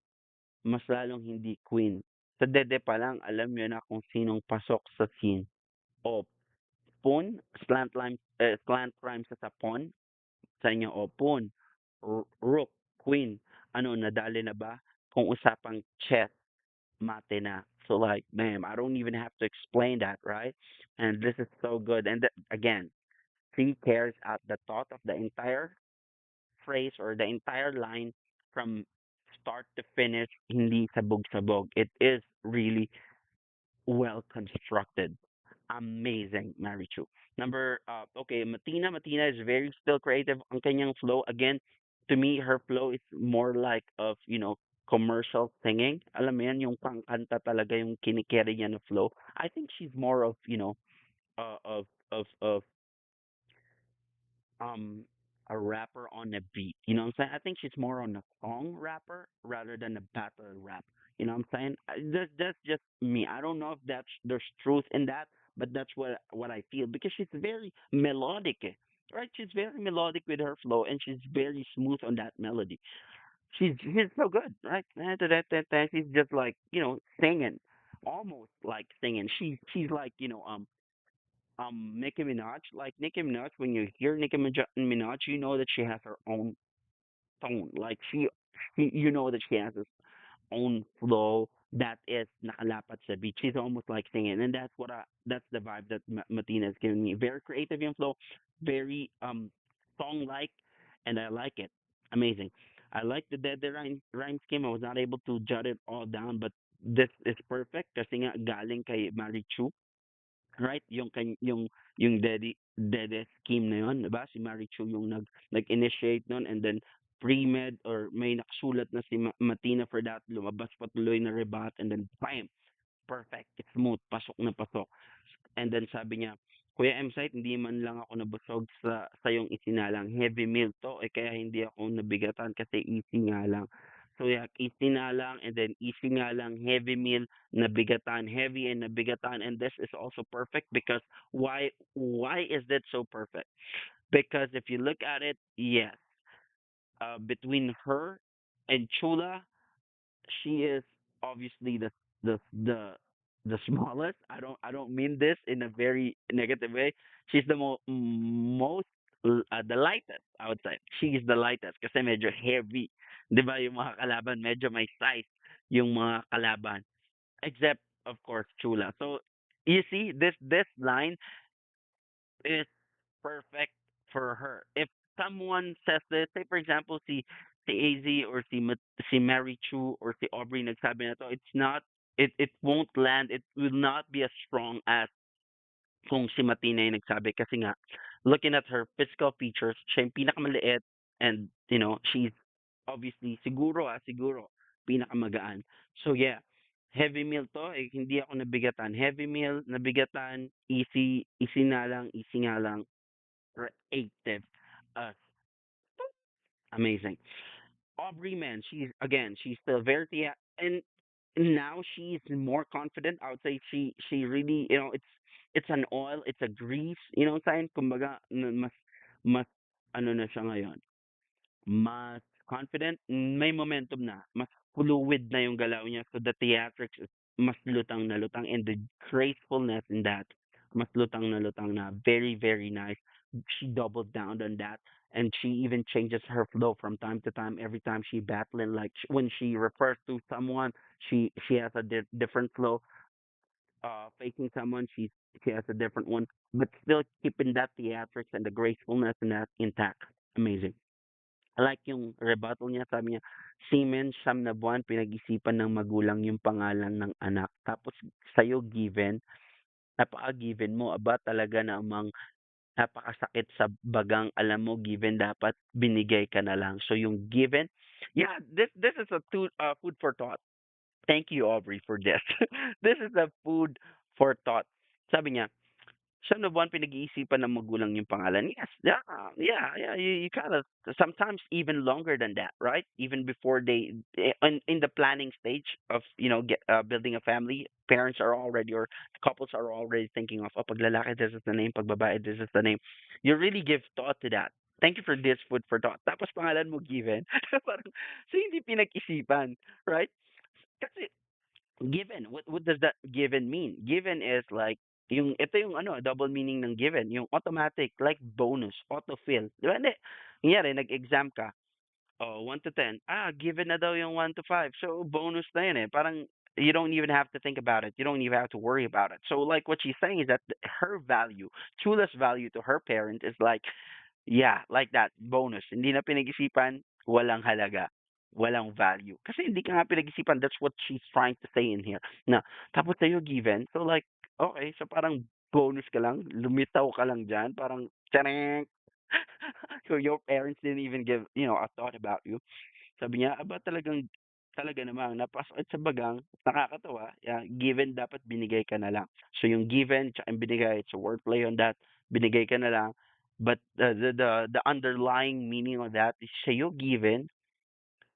mas lalong hindi queen. Sa dede pa lang, alam niyo na kung sinong pasok sa scene. O pawn, slant rhyme sa pawn, sa inyo, o pawn, rook, queen. Ano, nadali na ba? Kung usapang chess, MATINA. So like, damn, I don't even have to explain that, right? And this is so good. And again, she carries out the thought of the entire phrase or the entire line from start to finish. Hindi sabog-sabog. It is really well constructed. Amazing, Marichu. Okay, Matina. Matina is very still creative. Ang kanyang flow, again, to me, her flow is more like of, commercial singing. Alam mo yan, yung pangkanta talaga yung kinikerry niya na flow. I think she's more of, of um a rapper on a beat. You know what I'm saying? I think she's more on a song rapper rather than a battle rap. You know what I'm saying? That's just me. I don't know if there's truth in that, but that's what I feel because she's very melodic, right? She's very melodic with her flow, and she's very smooth on that melody. She's so good, right? She's just like singing, almost like singing. She's like Nicki Minaj. Like Nicki Minaj, when you hear Minaj, you know that she has her own tone. Like you know that she has her own flow that is nakalapat sa beat. She's almost like singing, and that's the vibe that Matina is giving me. Very creative in flow, very song like, and I like it. Amazing. I like the rhyme scheme. I was not able to jot it all down, but this is perfect kasi nga galing kay Marichu, right? Yung Dede scheme na yun, 'di ba? Si Marichu yung nag-initiate nun, and then pre-med or may nakasulat na si Matina for that, lumabas pa tuloy na rebat, and then bam, perfect. It's smooth, pasok na pasok. And then sabi niya, Kuya M-Site, hindi man lang ako nabusog sa yung isinalang. Heavy meal to, kaya hindi ako nabigatan kasi easy nga lang. So yeah, easy na lang, and then easy nga lang, heavy meal, nabigatan, heavy and nabigatan. And this is also perfect because why is that so perfect? Because if you look at it, yes, between her and Chula, she is obviously the the the smallest. I don't mean this in a very negative way. She's the most the lightest, I would say. She is the lightest kasi medyo heavy. 'Di ba yung mga kalaban medyo may size yung mga kalaban. Except of course Chula. So you see this line is perfect for her. If someone says this, say for example si AZ or si Marichu or si Aubrey nagsabi na to, it's not it won't land. It will not be as strong as kung si Matina yung nagsabi kasi nga looking at her physical features, siya yung pinakamaliit, and she's obviously siguro pinakamagaan. So yeah, heavy meal to, hindi ako nabigatan. Heavy meal, nabigatan, easy nga lang, creative, uh, amazing. Aubrey, man, she's still very and now she's more confident. I would say she really, it's an oil, it's a grease, what I'm saying? Kumbaga, mas ano na siya ngayon, mas confident, may momentum na, mas fluid na yung galaw niya. So the theatrics is mas lutang na lutang, and the gracefulness in that, mas lutang na lutang na. Very, very nice. She doubled down on that, and she even changes her flow from time to time. Every time she battling, like when she refers to someone, she has a different flow. Facing someone, she has a different one, but still keeping that theatrics and the gracefulness and that intact. Amazing. I like yung rebuttal niya, sabi niya, "Semen, siyam na buwan pinag-isipan ng magulang yung pangalan ng anak. Tapos sa'yo given, napaka-given mo, aba talaga namang napakasakit sa bagang alam mo given dapat binigay ka na lang." So yung given, yeah, this is a food for thought. Thank you, Aubrey, for this. This is a food for thought. Sabi niya, siyam na buwan pinag-iisipan ng magulang yung pangalan. Yes, yeah, yeah. You kind of sometimes even longer than that, right? Even before in the planning stage of building a family, parents are already or couples are already thinking of, oh, pag lalaki, this is the name, pag babae, this is the name. You really give thought to that. Thank you for this food for thought. Tapos pangalan mo given. Parang, so hindi pinag-isipan, right? Kasi given, what does that given mean? Given is like ito yung double meaning ng given, yung automatic, like bonus, autofill. Di ba? Hindi. Kunyari, nag-exam ka, 1 to 10. Given na daw yung 1 to 5. So, bonus na yun eh. Parang, you don't even have to think about it. You don't even have to worry about it. So, like what she's saying is that her value, Chula's value to her parent is like, yeah, like that, bonus. Hindi na pinag-isipan, walang halaga, walang value. Kasi hindi ka nga pinag-isipan, that's what she's trying to say in here. Na, tapos sa'yo given, so like, okay, so parang bonus ka lang, lumitaw ka lang dyan, parang, tsaneng! So your parents didn't even give, a thought about you. Sabi niya, aba talagang talaga namang napasakit sa bagang, nakakatawa, yeah, given dapat binigay ka na lang. So yung given tsaka yung binigay, it's a wordplay on that, binigay ka na lang. But the underlying meaning of that is sa'yo given,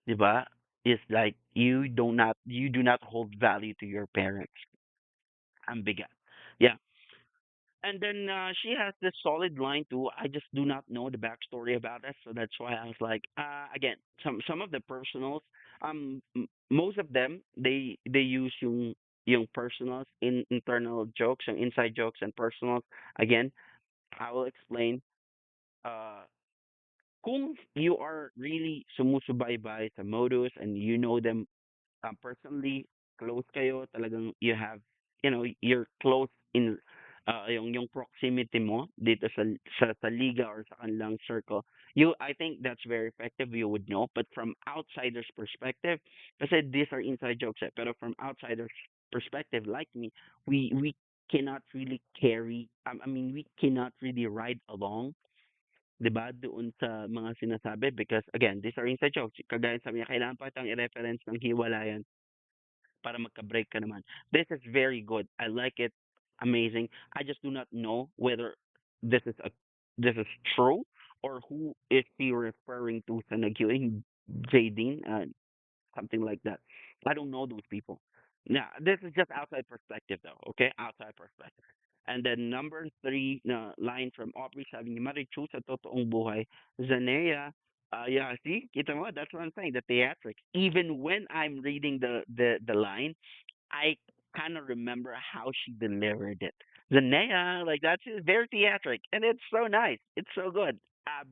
'di ba? Is like you do not hold value to your parents. Ang bigat. Yeah. And then she has this solid line too. I just do not know the backstory about it, so that's why I was like, again, some of the personals, most of them they use yung personals in internal jokes and inside jokes and personals. Again, I will explain. Uh, kung you are really sumusubaybay sa modus and you know them personally, close kayo, talagang you have, you're close in yung proximity mo dito sa liga or sa kanilang circle. I think that's very effective, you would know, but from outsiders perspective, kasi these are inside jokes, pero from outsiders perspective like me, we cannot really carry, I mean, we cannot really ride along, 'di ba, doon sa mga sinasabi because again, these are inside jokes. Kagaya sabi niya, kailangan pa kitang i-reference ng hiwalayan para magka-break ka naman. This is very good. I like it. Amazing. I just do not know whether this is a this is true or who is he referring to sa naging Jadine, something like that. I don't know those people. Now, this is just outside perspective though, okay? Outside perspective. And then number three na line from Aubrey, sabi ni Marichu sa totoong buhay, Zanea, yeah, see, kita mo, that's what I'm saying, the theatrics. Even when I'm reading the line, I kind of remember how she delivered it. Zanea, like that's just very theatric, and it's so nice. It's so good.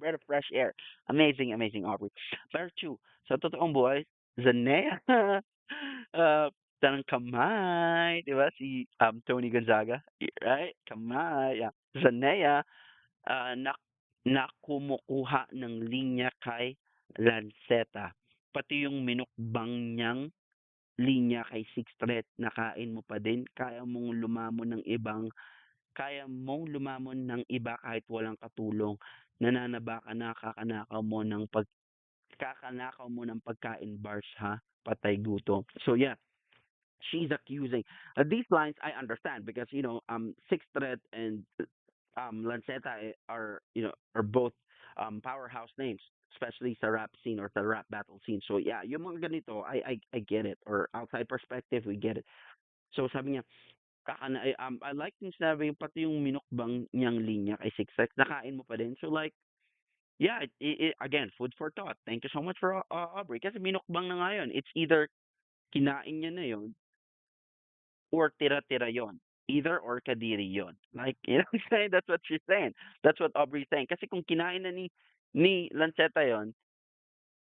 Breath of fresh air. Amazing, amazing, Aubrey. Virtue. Sa totoong buhay, Zanea, uh, tanang kamay, di ba? Si Tony Gonzaga, right? Kamay, yeah. Zanea, na kumukuha ng linya kay Lanceta. Pati yung minukbang niyang linya kay Six Threat, nakain mo pa din. Kaya mong lumamon ng iba kahit walang katulong. Nananaba ka na, kakanakaw mo ng pagkain bars ha, patay gutom. So yeah, she's accusing. These lines I understand because Six Threat and Lanceta are are both powerhouse names, especially sa rap scene or sa rap battle scene. So yeah, yung mga ganito, I get it. Or outside perspective, we get it. So sabi niya, I like yung sinabi yung pati yung minukbang niyang linya kay Six Sex, nakain mo pa din. So like, yeah, again, food for thought. Thank you so much for Aubrey. Kasi minukbang na nga yun. It's either kinain niya na yun or tira-tira yon. Either or kadiri yon. Like, what I'm saying? That's what she's saying. That's what Aubrey's saying. Kasi kung kinain na ni Lanceta yon,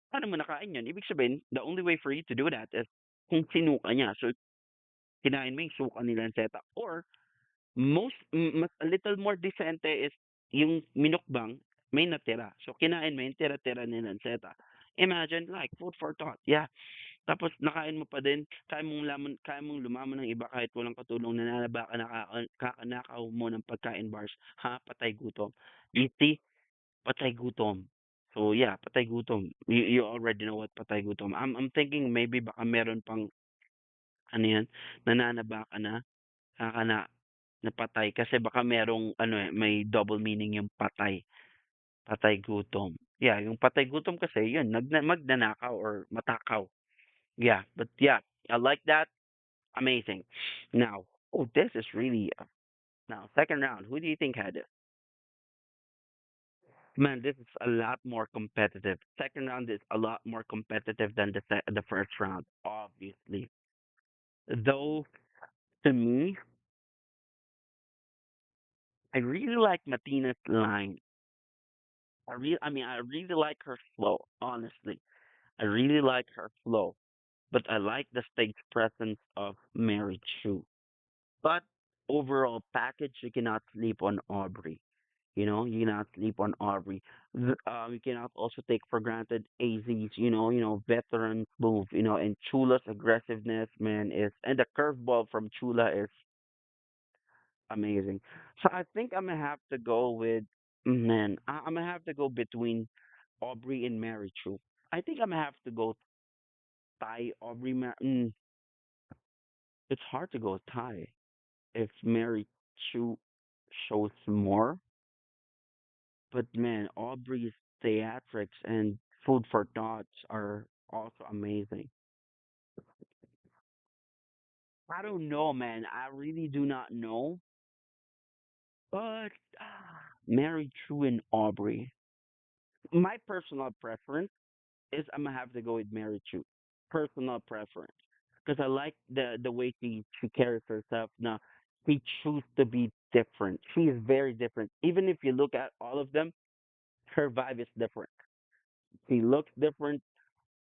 paano mo nakain yun? Ibig sabihin, the only way for you to do that is kung sinuka niya. So, kinain mo yung suka ni Lanceta. Or, mas a little more decente is yung minukbang, may natira. So, kinain mo yung tira-tira ni Lanceta. Imagine, like, food for thought. Yeah. Tapos nakain mo pa din, kaya mong lumamon ng iba kahit walang katulong, nananaba ka, kakanakaw mo ng pagkain bars. Ha, patay gutom. You see, patay gutom. So yeah, patay gutom. You already know what patay gutom. I'm thinking maybe baka meron pang ano yan, nananaba ka na, kakana na patay kasi baka merong may double meaning yung patay. Patay gutom. Yeah, yung patay gutom kasi yun, magnanakaw or matakaw. Yeah, but yeah, I like that. Amazing. Now, oh, this is really now second round. Who do you think had it? Man, this is a lot more competitive. Second round is a lot more competitive than the first round, obviously. Though to me, I really like Matina's line. I really like her flow. Honestly, I really like her flow. But I like the stage presence of Mary Chu. But overall package, you cannot sleep on Aubrey. You cannot sleep on Aubrey. You cannot also take for granted AZ's, veteran move, and Chula's aggressiveness, man, and the curveball from Chula is amazing. So I think I'm gonna have to go with, man, I'm gonna have to go between Aubrey and Marichu. I think I'm gonna have to go. Thai Aubrey, it's hard to go Thai if Mary Chu shows more. But man, Aubrey's theatrics and food for thoughts are also amazing. I don't know, man. I really do not know. But Mary Chu and Aubrey. My personal preference is I'm gonna have to go with Mary Chu. Personal preference, because I like the way she carries herself. Now she chooses to be different. She is very different. Even if you look at all of them, her vibe is different. She looks different.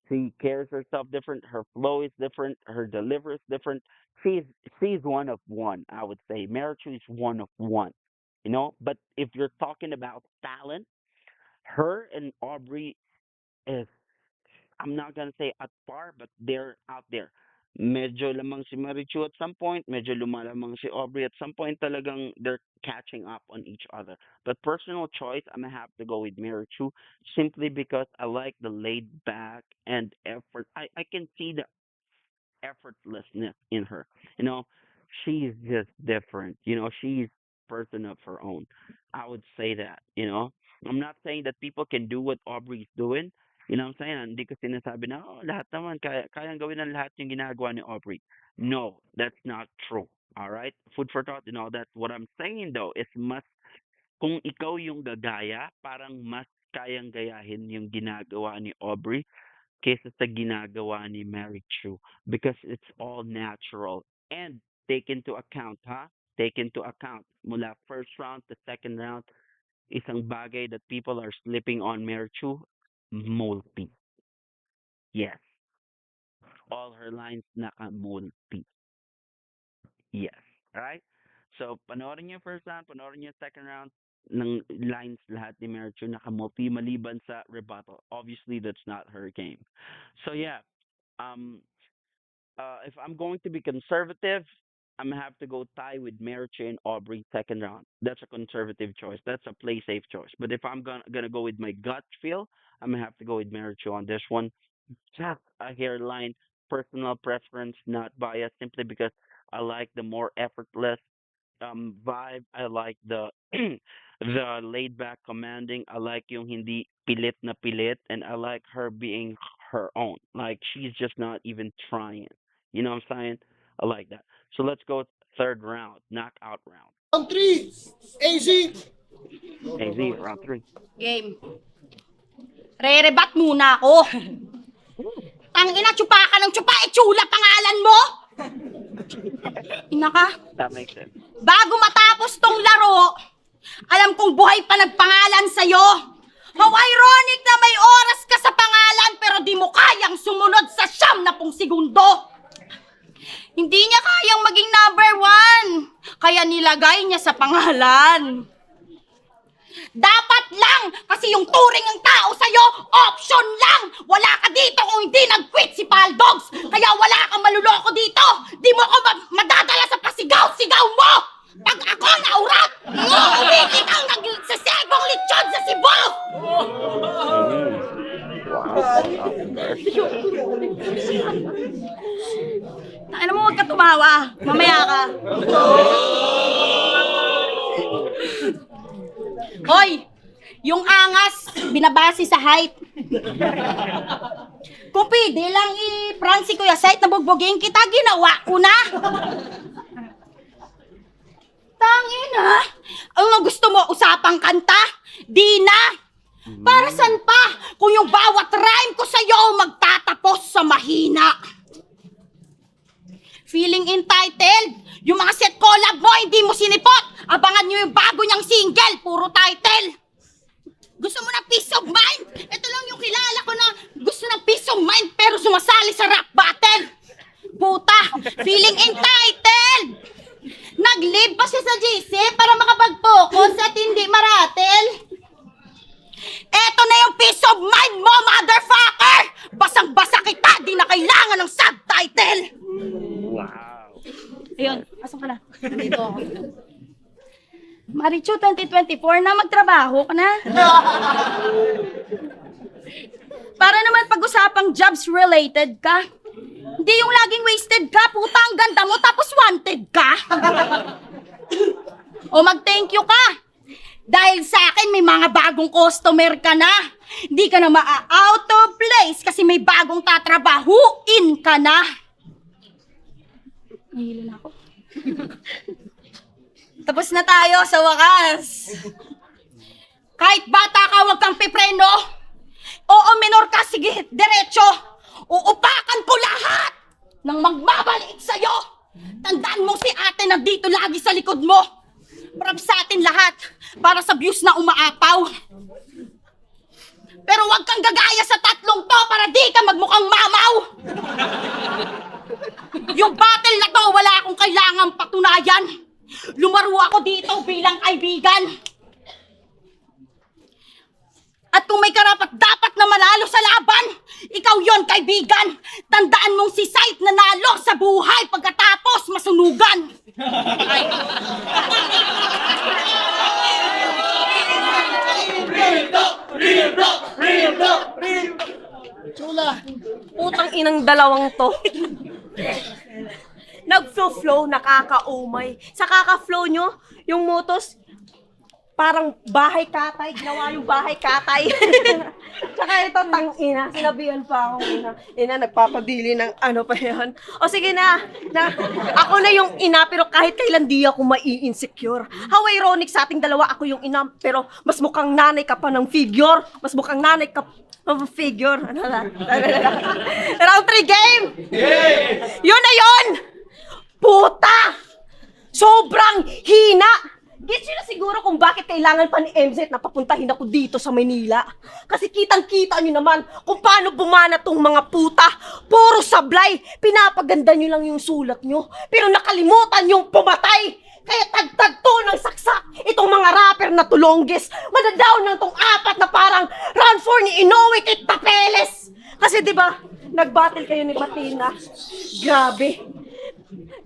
She carries herself different. Her flow is different. Her delivery is different. She's she's one of one. I would say Mary Chu is one of one. But if you're talking about talent, her and Aubrey is, I'm not gonna say at par, but they're out there. Medyo lamang si Marichu at some point, medyo lumalamang si Aubrey at some point, talagang they're catching up on each other. But personal choice, I'm gonna have to go with Marichu simply because I like the laid back and effort. I can see the effortlessness in her. You know, she's just different. She's person of her own. I would say that. I'm not saying that people can do what Aubrey's doing. What I'm saying? Hindi ko sinasabi na, lahat naman, kayang gawin ng lahat yung ginagawa ni Aubrey. No, that's not true. All right? Food for thought, that's what I'm saying though, is mas, kung ikaw yung gagaya, parang mas kayang gayahin yung ginagawa ni Aubrey kaysa sa ginagawa ni Mary Chu, because it's all natural and take into account, ha? Take into account mula first round to second round, isang bagay that people are slipping on Mary Chu, multi. Yes, all her lines naka-multi. Yes. Alright? So, panoorin niyo first round, panoorin niyo second round, ng lines lahat ni Mary Chu naka-multi maliban sa rebuttal. Obviously, that's not her game. So, yeah. Um, if I'm going to be conservative, I'm gonna have to go tie with Meriche and Aubrey second round. That's a conservative choice. That's a play safe choice. But if I'm gonna go with my gut feel, I'm gonna have to go with Meriche on this one. Just a hairline, personal preference, not biased, simply because I like the more effortless vibe. I like the the laid back commanding. I like yung hindi pilit na pilit, and I like her being her own. Like she's just not even trying. You know what I'm saying? I like that. So let's go third round, knockout round. Round 3, AZ. AZ, round three. Game. Re-rebat muna ako. Tangina, tsupa ka ng tsupa, chula pangalan mo! Ina ka. That makes sense. Bago matapos tong laro, alam kong buhay pa nagpangalan sa'yo. How ironic na may oras ka sa pangalan pero di mo kayang sumunod sa 90 segundo. Hindi niya kayang maging number 1, kaya nilagay niya sa pangalan. Dapat lang, kasi yung turing ng tao sa'yo, option lang. Wala ka dito kung hindi nag-quit si Paldogs. Kaya wala kang maluloko dito. Di mo ako madadala sa pasigaw-sigaw mo. Pag ako naurat, uuwi kitang nagsasegong lechon sa Cebu. Tayo mo, huwag ka tumawa. Mamaya ka. Hoy! Yung angas, binabase sa height. Kung pwede lang i-prank si Kuya Sight na bugbugin kita, ginawa ko na. Tangina! Ang gusto mo, usapang kanta? Di na! Para san pa kung yung bawat rhyme ko sa'yo magtatapos sa mahina? Feeling entitled? Yung mga set collab mo, hindi mo sinipot. Abangan nyo yung bago niyang single, puro title. Gusto mo ng peace of mind? Ito lang yung kilala ko na gusto ng peace of mind pero sumasali sa rap battle. Puta, feeling entitled. Nag-live pa siya sa GC para makapag-focus at hindi maratel. Eto na yung peace of mind mo, motherfucker! Basang-basa kita, di na kailangan ng subtitle. Wow. Ayun, asan ka na? Nandito ako. Marichu, 2024 na, magtrabaho ka na. Para naman pag-usapang jobs-related ka, Hindi yung laging wasted ka, puta, ang ganda mo, tapos wanted ka. O mag-thank you ka. Dahil sa akin, may mga bagong customer ka na. Hindi ka na out of place kasi may bagong tatrabahuin ka na. Nahilo na ako. Tapos na tayo sa wakas. Kahit bata ka, huwag kang pipreno. Oo, minor ka, sige, diretso. Uupakan ko lahat ng magmabalik sa'yo. Tandaan mo si ate nandito lagi sa likod mo. Para sa atin lahat, para sa views na umaapaw. Pero huwag kang gagaya sa tatlong to para di ka magmukhang mamaw. Yung battle na to, wala akong kailangang patunayan. Lumaro ako dito bilang kaibigan. At kung may karapat dapat na manalo sa laban, ikaw yon kaibigan. Tandaan mong si Sight nanalo sa buhay pagkatapos masunugan. Chula. Putang inang dalawang to. Nag-flow, nakaka-umay. Sa kaka-flow nyo, yung Motus, parang bahay katay, ginawa yung bahay katay. Tsaka ito, tang-ina, sinabihan pa akong ina, nagpapadili ng ano pa yan. O sige na, ako na yung ina, pero kahit kailan di ako mai-insecure. How ironic sa ating dalawa, ako yung ina, pero mas mukhang nanay ka pa ng figure. Mas mukhang nanay ka of a figure. Ano na? Round 3 game! Yun na yun! Puta! Sobrang hina! Gets nyo na siguro kung bakit kailangan pa ni MZ na papuntahin ako dito sa Maynila. Kasi kitang-kita nyo naman kung paano bumana tong mga puta. Puro sablay. Pinapaganda nyo lang yung sulat nyo. Pero nakalimutan yung pumatay. Kaya tagtag to ng saksak. Itong mga rapper na tulongges. Madadaw ng tong apat na parang run for ni Inoue kay Papeles. Kasi diba, nag-battle kayo ni Matina.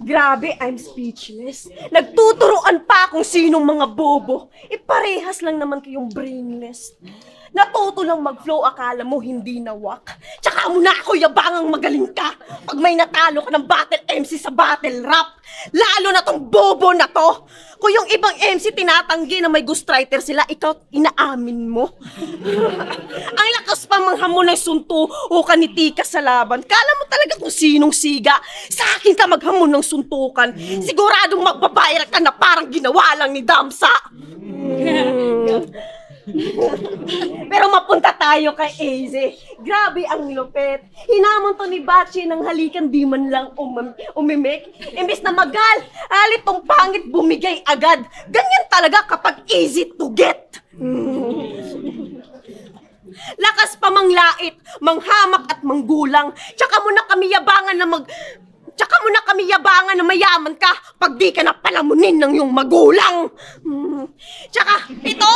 Grabe, I'm speechless. Nagtuturuan pa kung sinong mga bobo. Parehas lang naman kayong brainless. Natuto lang mag-flow, akala mo hindi nawak. Tsaka mo na ako yabangang magaling ka. Pag may natalo ka ng battle MC sa battle rap. Lalo na tong bobo na to. Kung yung ibang MC tinatanggi na may ghostwriter sila, ikaw inaamin mo. Ang lakas pa manghamon ng sunto o kaniti ka sa laban. Kala mo talaga kung sinong siga. Sa akin ka maghamon ng suntukan. Siguradong magbabayar ka na parang ginawa lang ni Damsa. Pero mapunta tayo kay AZ. Grabe ang lupet. Hinamon to ni Brgy ng halikan di man lang umimik. Imbis na magal, alit tong pangit bumigay agad. Ganyan talaga kapag easy to get. Lakas pa manglait, manghamak at manggulang. Tsaka mo na kami yabangan na mayaman ka pag di ka na palamunin ng iyong magulang. Tsaka, ito.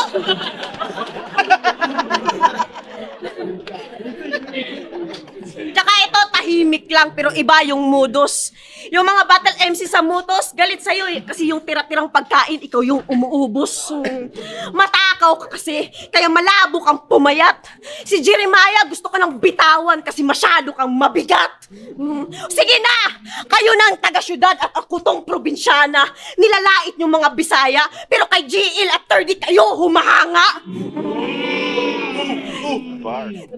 Tsaka ito, tahimik lang pero iba yung modus. Yung mga battle MC sa Motus, galit sa'yo eh. Kasi yung tira-tirang pagkain, ikaw yung umuubos. Matakaw ka kasi, kaya malabo kang pumayat. Si Jeremiah, gusto ka ng bitawan kasi masyado kang mabigat. Sige na! Kayo na ang taga-syudad at ako tong probinsyana. Nilalait yung mga Bisaya, pero kay GL at 30 kayo humahanga.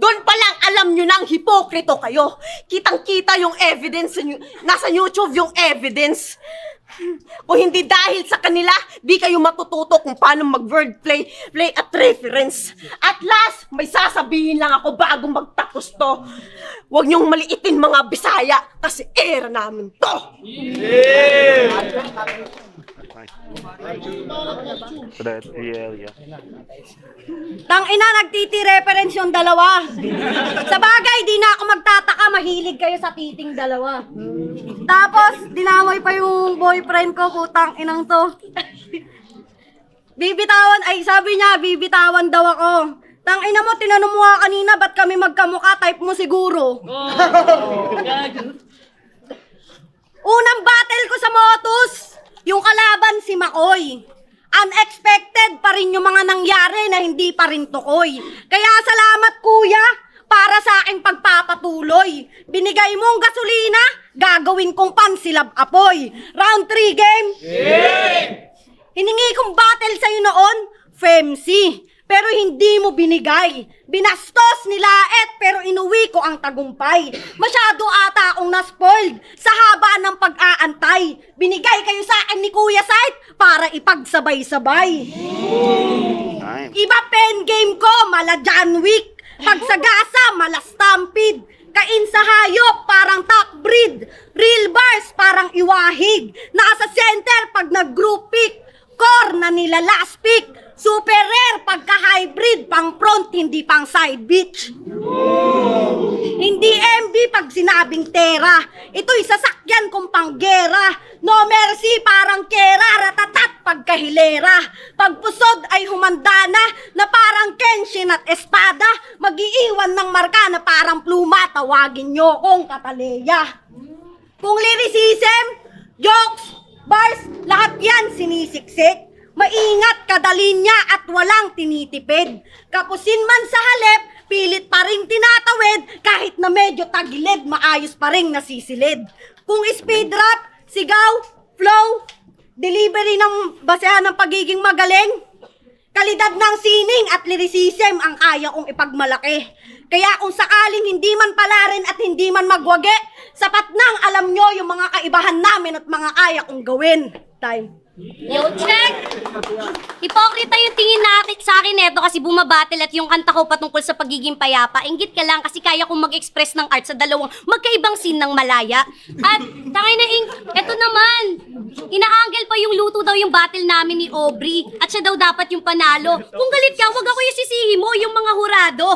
Doon pa lang alam nyo nang hipokrito kayo. Kitang-kita yung evidence nasa YouTube yung evidence. Kung hindi dahil sa kanila, di kayo matututo kung paano mag-wordplay at reference. At last, may sasabihin lang ako bago magtapos to. Huwag niyong maliitin mga Bisaya kasi era namin to. Tangina, nagtiti-reference yung dalawa. Sa bagay, di na ako magtataka, mahilig kayo sa titing dalawa. Tapos, dinamay pa yung boyfriend ko, putang inang to. Sabi niya, bibitawan daw ako. Tangina mo, tinanong mo nga kanina, ba't kami magkamukha? Type mo siguro. Unang battle ko sa Motus, yung kalaban si Makoy. Unexpected pa rin yung mga nangyari na hindi pa rin tukoy. Kaya salamat kuya, para sa aking pagpapatuloy. Binigay mong gasolina, gagawin kong pansilab apoy. Round 3 game? Hiningi kong battle sa'yo noon, FEMCEE, pero hindi mo binigay. Binastos nilaet pero inuwi ko ang tagumpay. Masyado ata akong na-spoiled sa haba ng pag-aantay. Binigay kayo sa akin ni Kuya Sight para ipagsabay-sabay. Iba pen game ko, mala John Wick. Pagsagasa, mala Stampede. Kain sa hayop, parang top breed. Real bars, parang iwahig. Nasa center pag nag-group pick. Core na nila last pick. Super rare pagka-hybrid, pang front, hindi pang side bitch. Hindi MB pag sinabing tera. Ito'y sasakyan kong panggera. No mercy, parang kera, ratatat pagkahilera. Pagpusod ay humanda na parang Kenshin at espada. Mag-iiwan ng marka na parang pluma, tawagin nyo kong Kataleya. Kung lyricism, jokes, bars, lahat yan sinisiksik. Maingat kadalinya at walang tinitipid. Kapusin man sa halip, pilit pa rin tinatawid. Kahit na medyo tagilid, maayos pa rin nasisilid. Kung speed rap, sigaw, flow, delivery ng basehan ng pagiging magaling, kalidad ng sining at lyricism ang kaya kong ipagmalaki. Kaya kung sakaling hindi man pala rin at hindi man magwagi, sapat nang alam nyo yung mga kaibahan namin at mga kaya kong gawin. Time. Yo, check! Hipokrita yung tingin natin sa akin neto kasi bumabattle at yung kanta ko patungkol sa pagiging payapa. Inggit ka lang kasi kaya kong mag-express ng art sa dalawang magkaibang scene ng malaya. At tangay na eto naman, inaanggel pa yung luto daw yung battle namin ni Aubrey at siya daw dapat yung panalo. Kung galit ka, wag ako yung sisihi mo, yung mga hurado.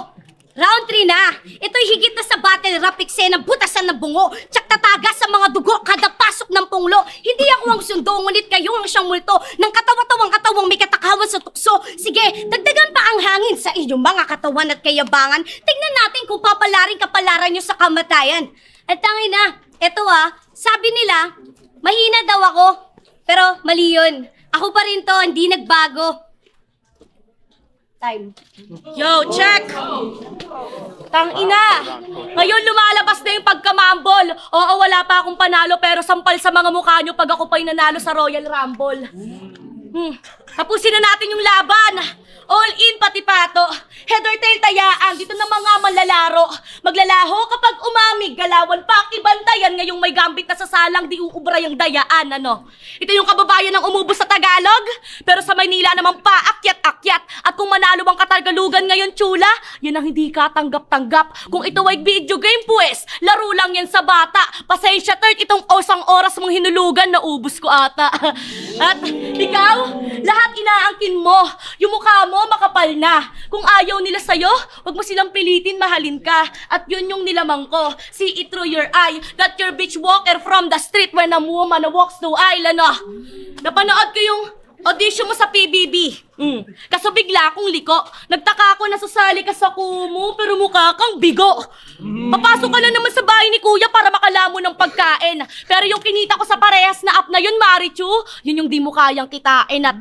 Round 3 na. Ito'y higit na sa battle rap eksena, butasan ng bungo, tsak tatagas sa mga dugo, kada pasok ng punglo. Hindi ako ang sundo, ngunit kayo ang siyang multo ng katawa-tawang may katakawan sa tukso. Sige, dagdagan pa ang hangin sa inyong mga katawan at kayabangan. Tignan natin kung papalaring kapalaran nyo sa kamatayan. At tangin na, eto sabi nila, mahina daw ako, pero mali yun. Ako pa rin to, hindi nagbago. Time. Yo, check! Tangina! Ngayon lumalabas na yung pagkamambol. Oo, wala pa akong panalo pero sampal sa mga mukha nyo pag ako pa'y nanalo sa Royal Rumble. Tapusin na natin yung laban. All in pati pato. Head or tail tayaan. Dito na mga manlalaro. Maglalaho kapag umamig. Galawan pa ibantayan. Ngayong may gambit na sa salang, di uubray ang dayaan. Ano? Ito yung kababayan ng umubos sa Tagalog. Pero sa Maynila naman pa, akyat-akyat. At kung manalo ang Katagalugan ngayon, chula, yan ang hindi katanggap-tanggap. Kung ito ay video game, pues, laro lang yan sa bata. Pasensya, third, itong osang oras mong hinulugan, naubos ko ata. At ikaw, lahat inaangkin mo. Yung mukha mo, makapal na. Kung ayaw nila sa'yo, wag mo silang pilitin, mahalin ka. At yun yung nilamang ko. See it through your eye, that your bitch walker from the street when a woman walks to aisle, ano? Napanood ko yung audition mo sa PBB. Kaso bigla akong liko. Nagtaka ako na susali ka sa kumo, pero mukha kang bigo. Papasok ka na naman sa bahay ni Kuya para makalamo ng pagkain. Pero yung kinita ko sa parehas na app na yun, Marichu, yun yung di mo kayang kitain. At,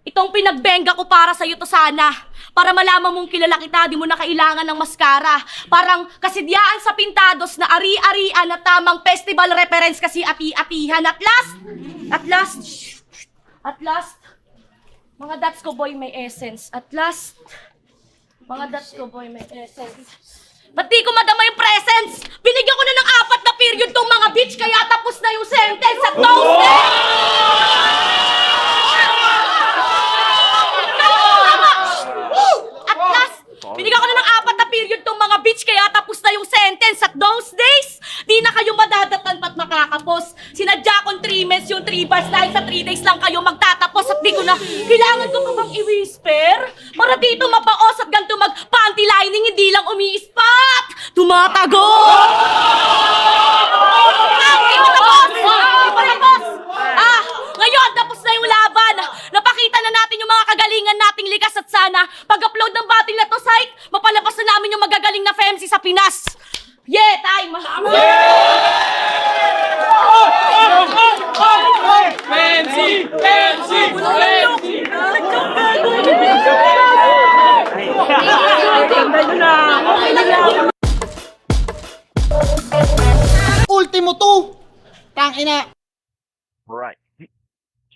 itong pinagbenga ko para sa'yo to sana. Para malaman mong kilala kita, di mo na kailangan ng maskara. Parang kasidyaan sa pintados na ari-arian na tamang festival reference kasi ati-atihan. At last, mga dots ko boy may essence. At last, mga dots ko boy may essence. Ba't di ko madama yung presence? Binigyan ko na ng 4 na period tong mga bitch, kaya tapos na yung sentence at toasted! At last, binigyan ko na ng 4 na period tong mga bitch, kaya tapos na yung sentence. At those days, di na kayo madadatan pat makakapos. Sinadya kong 3 months yung 3 bars dahil sa 3 days lang kayo magtatapos. At di ko na, kailangan ko pa bang i-whisper? Para dito mapaos at ganito mag-panty lining, hindi lang umi-spot. Tumatago! Hindi pa tapos! Ngayon, tapos na yung laban. Napakita na natin yung mga kagalingan nating likas at sana pag-upload ng battle na to site, mapalabas na namin yung magagaling na FEMCEE sa Pinas. Yeah, time! FEMCEE! FEMCEE! FEMCEE! Ultimo 2. Tangina. Right.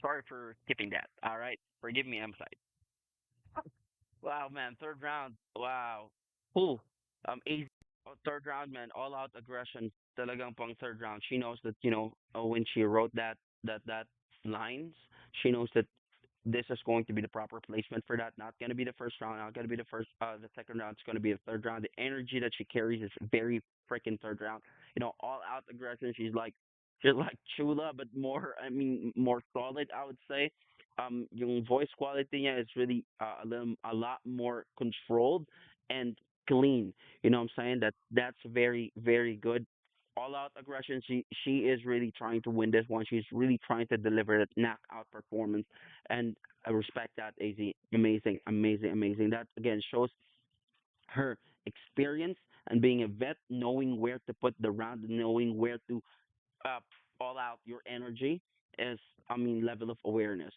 Sorry for skipping that. All right. Forgive me, I'm sorry. Wow, man. Third round. Wow. Cool. Easy. Third round, man. All out aggression. Talagang pang third round. She knows that, when she wrote that lines, she knows that this is going to be the proper placement for that. Not going to be the first round. Not going to be the second round. It's going to be the third round. The energy that she carries is very freaking third round. All out aggression. She's like Chula, but more. I mean, more solid. I would say. Yung voice quality niya is really a lot more controlled and clean. You know what I'm saying? That's very very good. All out aggression. She is really trying to win this one. She's really trying to deliver that knockout performance, and I respect that. Az, amazing, amazing, amazing. That again shows her experience and being a vet, knowing where to put the round, knowing where to uh, all out your energy is, I mean, level of awareness.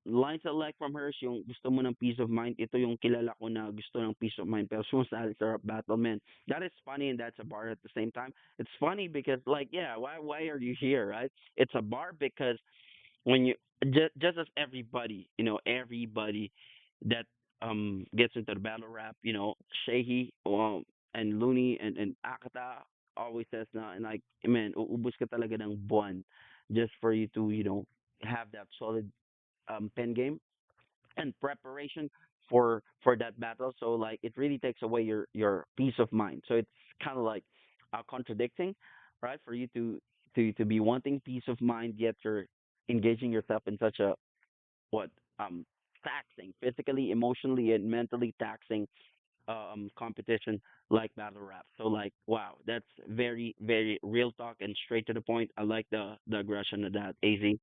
Lines I like from her is yung gusto mo ng peace of mind. Ito yung kilala ko na gusto ng peace of mind pero sumasali sa rap battle, man. That is funny and that's a bar at the same time. It's funny because, like, yeah, why are you here, right? It's a bar because when you just as everybody, everybody that gets into the battle rap, Shehi, and Looney and Akata always says na, and like, man, uubos ka talaga ng buwan just for you to, have that solid pen game and preparation for that battle. So like it really takes away your peace of mind. So it's kind of like contradicting, right? For you to be wanting peace of mind, yet you're engaging yourself in such a what taxing, physically, emotionally, and mentally taxing competition like battle rap. So like wow, that's very very real talk and straight to the point. I like the aggression of that. Az.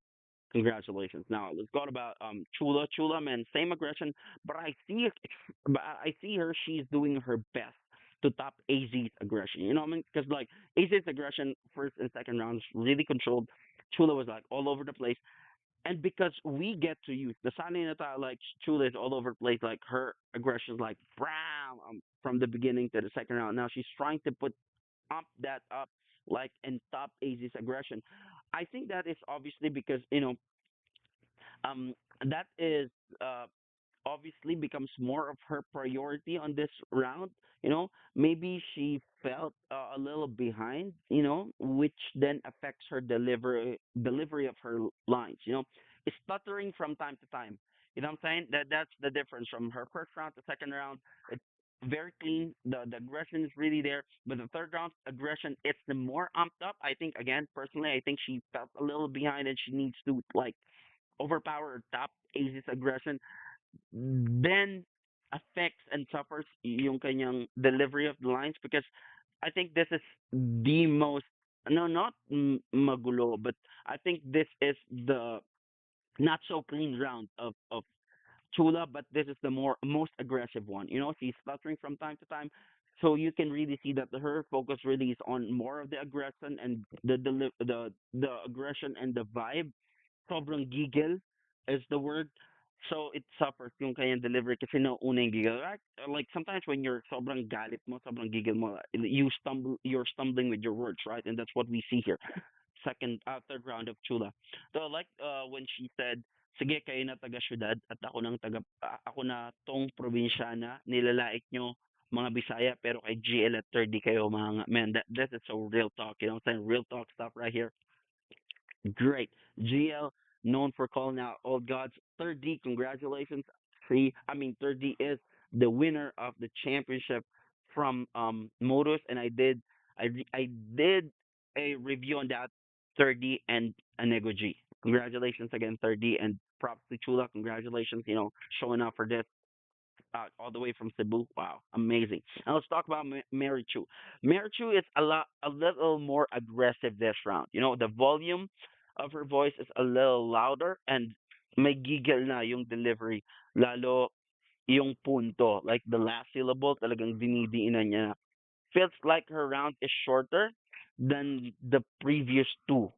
Congratulations. Now let's go about Chula. Chula, man, same aggression, but I see her. She's doing her best to top AZ's aggression. You know what I mean? Because like AZ's aggression, first and second rounds really controlled. Chula was like all over the place, and because we get to use the Sunny Nata, like Chula is all over the place. Like her aggression is like brown from the beginning to the second round. Now she's trying to put that up like and top AZ's aggression. I think that is obviously because um, that is uh, obviously becomes more of her priority on this round. Maybe she felt a little behind. Which then affects her delivery of her lines. Stuttering from time to time. You know what I'm saying? That's the difference from her first round to second round. It's very clean. The aggression is really there, but the third round aggression, it's the more amped up. I think again, personally, I think she felt a little behind and she needs to like overpower or top Ace's aggression, then affects and suffers yung kanyang delivery of the lines because I think this is the most no not magulo, but I think this is the not so clean round of Chula, but this is the most aggressive one. She's stuttering from time to time, so you can really see that her focus really is on more of the aggression and the aggression and the vibe. Sobrang giggle is the word. So it suffers yung kanyang delivery kasi nauuna yung giggle. Like sometimes when you're sobrang galit mo, sobrang giggle mo, you're stumbling with your words, right? And that's what we see here. Third round of Chula. So I like when she said, sige kayo na taga syudad at ako na tong probinsyana, nilalait nyo mga Bisaya pero kay GL at 30 kayo mga man. That is so real talk, you know what I'm saying? Real talk stuff right here. Great. GL, known for calling out old gods. Third D, congratulations. Third D is the winner of the championship from Motus, and I did a review on that. Third D and Anego G. Congratulations again, Third D, and props to Chula. Congratulations, showing up for this all the way from Cebu. Wow, amazing. Now let's talk about Marichu. Marichu is a little more aggressive this round. The volume of her voice is a little louder and may giggle na yung delivery. Lalo yung punto, like the last syllable, talagang dinidiinan niya. Feels like her round is shorter than the previous two.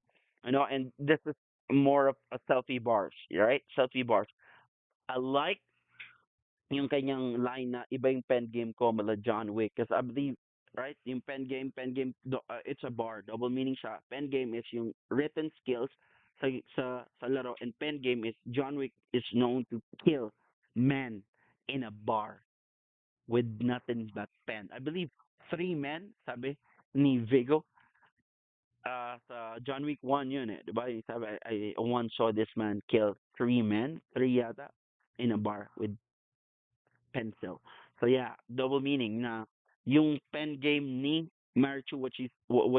And this is more of a selfie bars, right? Selfie bars. I like yung kanyang line na iba yung pen game ko mala John Wick because I believe right? Yung pen game, it's a bar. Double meaning siya. Pen game is yung written skills sa laro, and pen game is John Wick is known to kill men in a bar with nothing but pen. I believe 3 men, sabi ni Vigo. Sa John Wick 1 yun eh. Diba? Yung sabi, I once saw this man kill 3 men, 3 yata, in a bar with pencil. So yeah, double meaning na yung pen game ni Marichu, what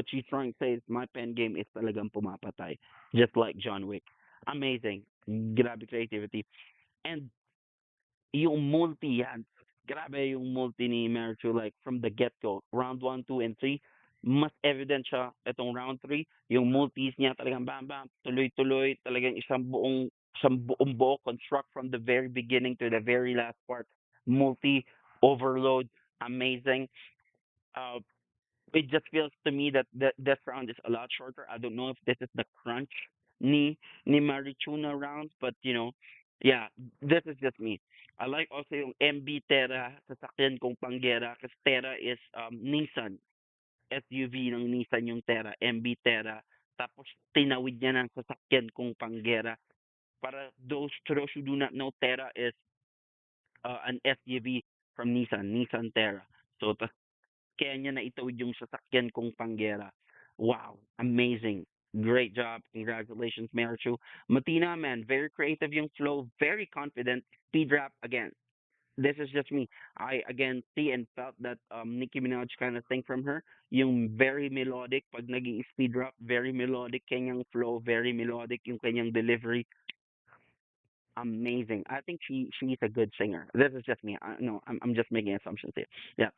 she's trying to say is my pen game is talagang pumapatay, just like John Wick. Amazing, grabe creativity, and yung multi yan, grabe yung multi ni Marichu, like from the get go, round 1, 2, and 3. Mas evident siya itong round 3, yung multis niya talagang bam bam, tuloy-tuloy, talagang isang buong buo construct from the very beginning to the very last part. Multi overload, amazing. Uh, it just feels to me that this round is a lot shorter. I don't know if this is the crunch ni Marichuna round, but yeah, this is just me. I like also yung MB Terra, sasakyan kong Panggera, kasi Terra is Nissan, SUV ng Nissan yung Terra, MB Terra. Tapos tinawid niya ng sasakyan kong Panggera. Para those who do not know, Terra is an SUV from Nissan, Nissan Terra. So kaya niya naitawid yung sasakyan kong Panggera. Wow, amazing. Great job. Congratulations, Marichu. Matina, man, very creative yung flow, very confident. Speed rap again. This is just me. I again see and felt that Nicki Minaj kind of thing from her. Yung very melodic pag naging speed rap, very melodic kanyang flow, very melodic yung kanyang delivery. Amazing. I think she's a good singer. This is just me. No, I'm just making assumptions here. Yeah.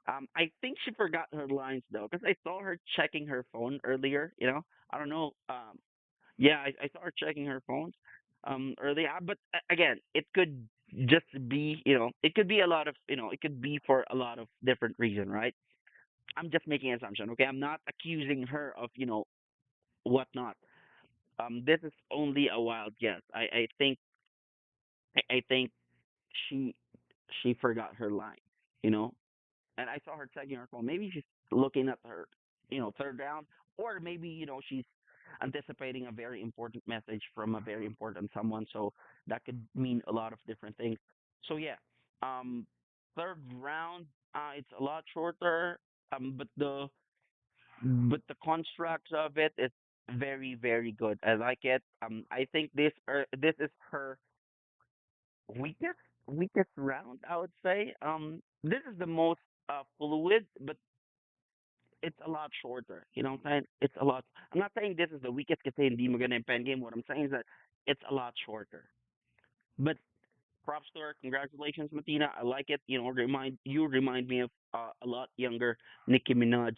I think she forgot her lines though, because I saw her checking her phone earlier. I don't know. Yeah, I saw her checking her phone earlier. But again, it could just be, it could be a lot of, it could be for a lot of different reasons, right? I'm just making an assumption. Okay, I'm not accusing her of, whatnot. This is only a wild guess. I think she she forgot her line. You know, and I saw her checking her phone. Maybe she's looking at her, third round, or maybe she's anticipating a very important message from a very important someone. So that could mean a lot of different things. So yeah, third round, it's a lot shorter, but the construct of it is very very good. I like it. I think this is her weakest weakest round. I would say. This is the most fluid, but it's a lot shorter. You know what I'm saying? It's a lot. I'm not saying this is the weakest kasi hindi maganda yung pen game. What I'm saying is that it's a lot shorter. But props to her. Congratulations, Matina. I like it. Remind me of a lot younger Nicki Minaj,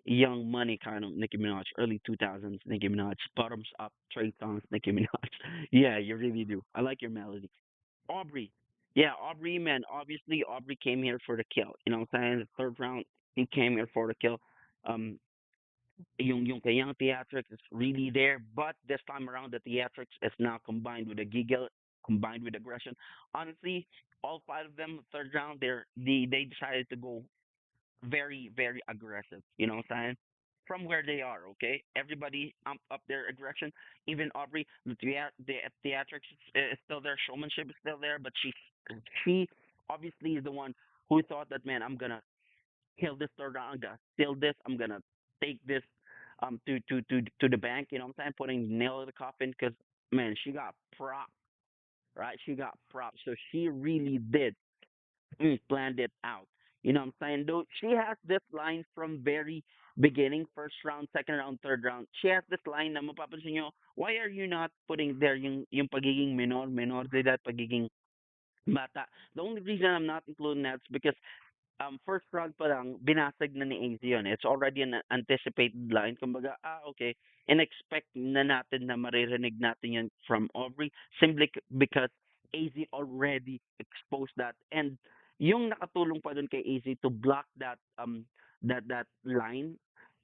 Young Money kind of Nicki Minaj, early 2000s Nicki Minaj, bottoms up Trey Songz Nicki Minaj. Yeah, you really do. I like your melody. Aubrey. Yeah, Aubrey, man. Obviously, Aubrey came here for the kill. You know what I'm saying? The third round, he came here for the kill. Um, yung kanyang theatrics is really there, but this time around, the theatrics is now combined with a giggle, combined with aggression. Honestly, all 5 of them, third round, they decided to go very, very aggressive. You know what I'm saying? From where they are, okay? Everybody amped up their aggression. Even Aubrey, the theatrics is still there, showmanship is still there, but she obviously is the one who thought that, man, I'm gonna kill this third round, I'm gonna steal this, I'm gonna take this to the bank. You know what I'm saying? Putting nail in the coffin, because man, she got prop, right? She got prop, so she really did planned it out. You know what I'm saying? Though she has this line from very beginning, first round, second round, third round. She has this line na mapapansin nyo, why are you not putting there yung pagiging menor de edad, pagiging bata? The only reason I'm not including that is because first round pa lang, binasag na ni AZ yun. It's already an anticipated line. Kumbaga, okay, in-expect na natin na maririnig natin yan from Aubrey simply because AZ already exposed that. And yung nakatulong pa dun kay AZ to block that line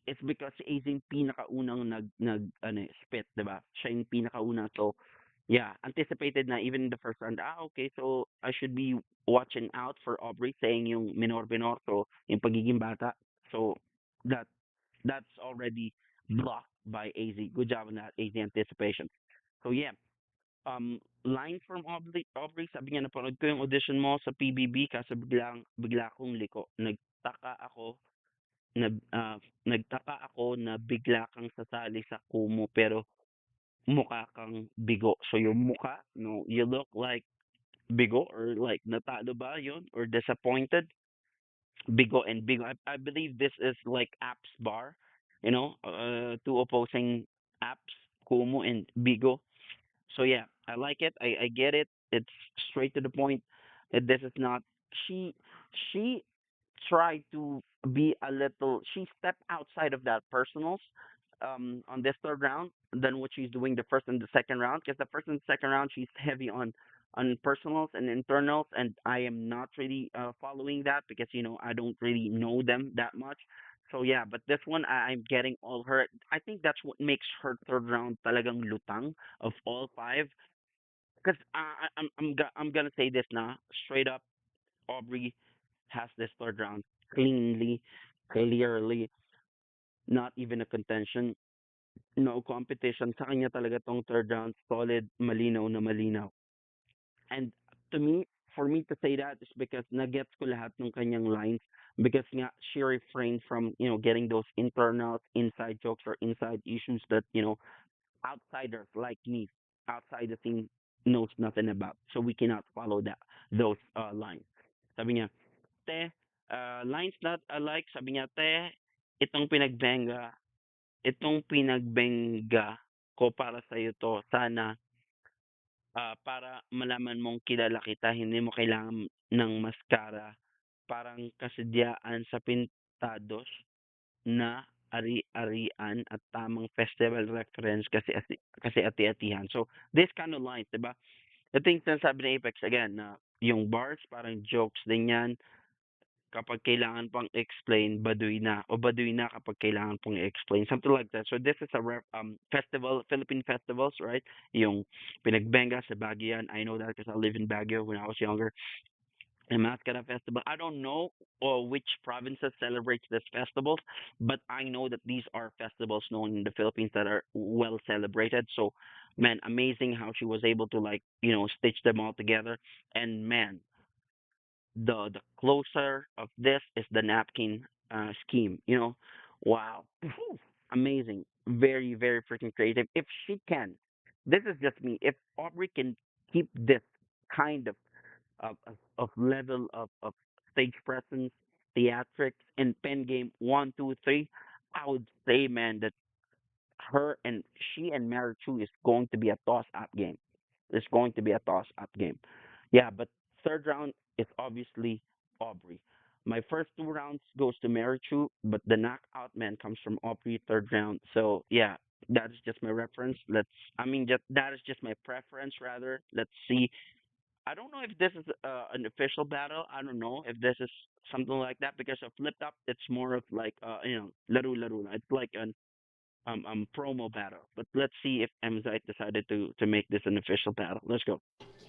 is because si AZ yung pinakaunang spit, 'di ba? Siya yung pinakauna. So, yeah, anticipated na even in the first round. Okay, so I should be watching out for Aubrey saying yung minor-minor, so yung pagiging bata. So that that's already blocked by AZ. Good job on that, AZ anticipation. So yeah, line from Aubrey, sabi niya napanood ko yung audition mo sa PBB kasi bigla akong liko. Nagtaka ako na bigla kang sasali sa Kumu pero mukha kang bigo. So yung mukha, no, you look like bigo or like natalo ba yun or disappointed. Bigo and Bigo. I believe this is like apps bar, two opposing apps, Kumu and Bigo. So yeah, I like it. I get it. It's straight to the point. This is not she she tried to be a little she stepped outside of that personals on this third round than what she's doing the first and the second round, because the first and second round she's heavy on personals and internals, and I am not really following that because I don't really know them that much. So yeah, but this one I'm getting all her. I think that's what makes her third round talagang lutang of all five. Because I'm gonna say this now straight up. Aubrey has this third round cleanly, clearly, not even a contention, no competition. Sa kanya talaga tong third round, solid, malinaw na malinaw. And to me, for me to say that is because nagets ko lahat ng kanyang lines, because nga she refrained from, getting those internals, inside jokes or inside issues that, outsiders like me, outside the scene, knows nothing about. So we cannot follow those lines. Sabi niya, te, lines that I like, sabi niya, te, itong pinagbenga ko para sa iyo to. Sana para malaman mong kilala kita, hindi mo kailangan ng mascara. Parang kasidyaan sa pintados na ari-arian at tamang festival reference kasi ati-atihan. So, this kind of lines, 'di ba? Ito yung sinasabi ng Apex again na yung bars parang jokes din yan. Kapag kailangan pang explain, baduy na. O baduy na kapag kailangan pang explain. Something like that. So this is a festival, Philippine festivals, right? Yung Pinagbenga sa Baguio yan. I know that because I live in Baguio when I was younger. And Mascara Festival. I don't know which provinces celebrates this festivals, but I know that these are festivals known in the Philippines that are well celebrated. So, man, amazing how she was able to like stitch them all together. And man, the closer of this is the napkin scheme. Wow, Whew. Amazing, very very freaking creative. If she can, this is just me. If Aubrey can keep this kind of level of stage presence, theatrics, and pen game 1, 2, 3, I would say, man, that her and she and Marichu is going to be a toss up game. It's going to be a toss up game. Yeah, but third round is obviously Aubrey. My first two rounds goes to Marichu, but the knockout man comes from Aubrey third round. So yeah, that is just my reference. Just that is just my preference rather. Let's see. I don't know if this is an official battle. I don't know if this is something like that because of flipped up. It's more of like laru laru. It's like an promo battle. But let's see if MZite decided to make this an official battle. Let's go.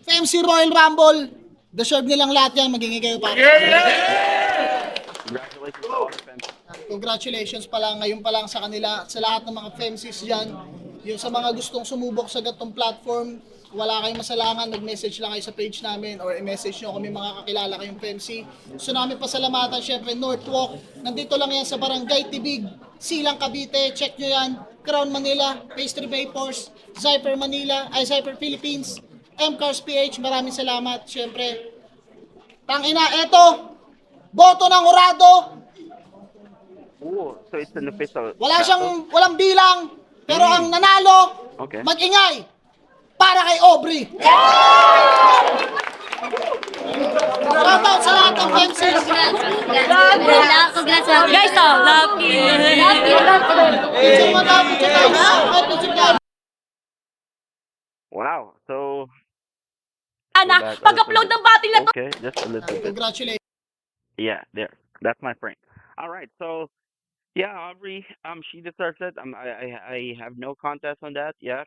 FEMCEE Royal Rumble, deserve nilang lahat yan, maging kayo para. Congratulations to all the fans. Congratulations pala ngayon pa lang sa kanila, sa lahat ng mga FEMCEEs dyan. Yung sa mga gustong sumubok sa gatong platform, wala kayong masalangan, mag-message lang kayo sa page namin or i-message nyo kami mga kakilala kayong FEMCEE. Gusto namin pasalamatan, syempre, Northwalk. Nandito lang yan sa Barangay TIbig, Silang, Cavite. Check nyo yan. Crown Manila, Pastry Vapors, Zyper Philippines, MCARS PH. Maraming salamat. Syempre, tangina, eto, boto ng Horado. Ooh, so it's an official Walang bilang, pero ang nanalo, Okay. mag-ingay para kay Aubrey. Shoutout sa lahat ng FEMCEE. Congrats, guys, lucky. Picture mo daw, picture tayo. Wow. So Ana, go back a pag-upload little ng battle na to. okay, just a little bit. Congratulations. Yeah, there. That's my friend. All right. So yeah, Aubrey, she deserves it. I have no contest on that. Yeah,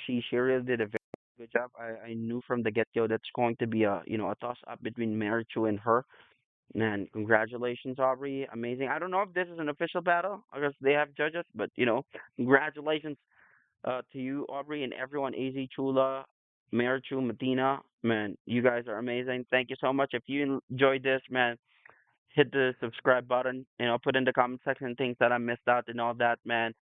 she really did a very good job. I knew from the get go that's going to be a a toss up between Marichu and her. Man, congratulations, Aubrey. Amazing. I don't know if this is an official battle because they have judges, but congratulations to you, Aubrey, and everyone, AZ, Chula, Marichu, Matina. Man, you guys are amazing. Thank you so much. If you enjoyed this, man, hit the subscribe button. Put in the comment section things that I missed out and all that, man.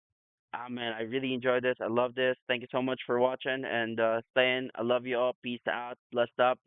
Man, I really enjoyed this. I love this. Thank you so much for watching and staying. I love you all. Peace out. Blessed up.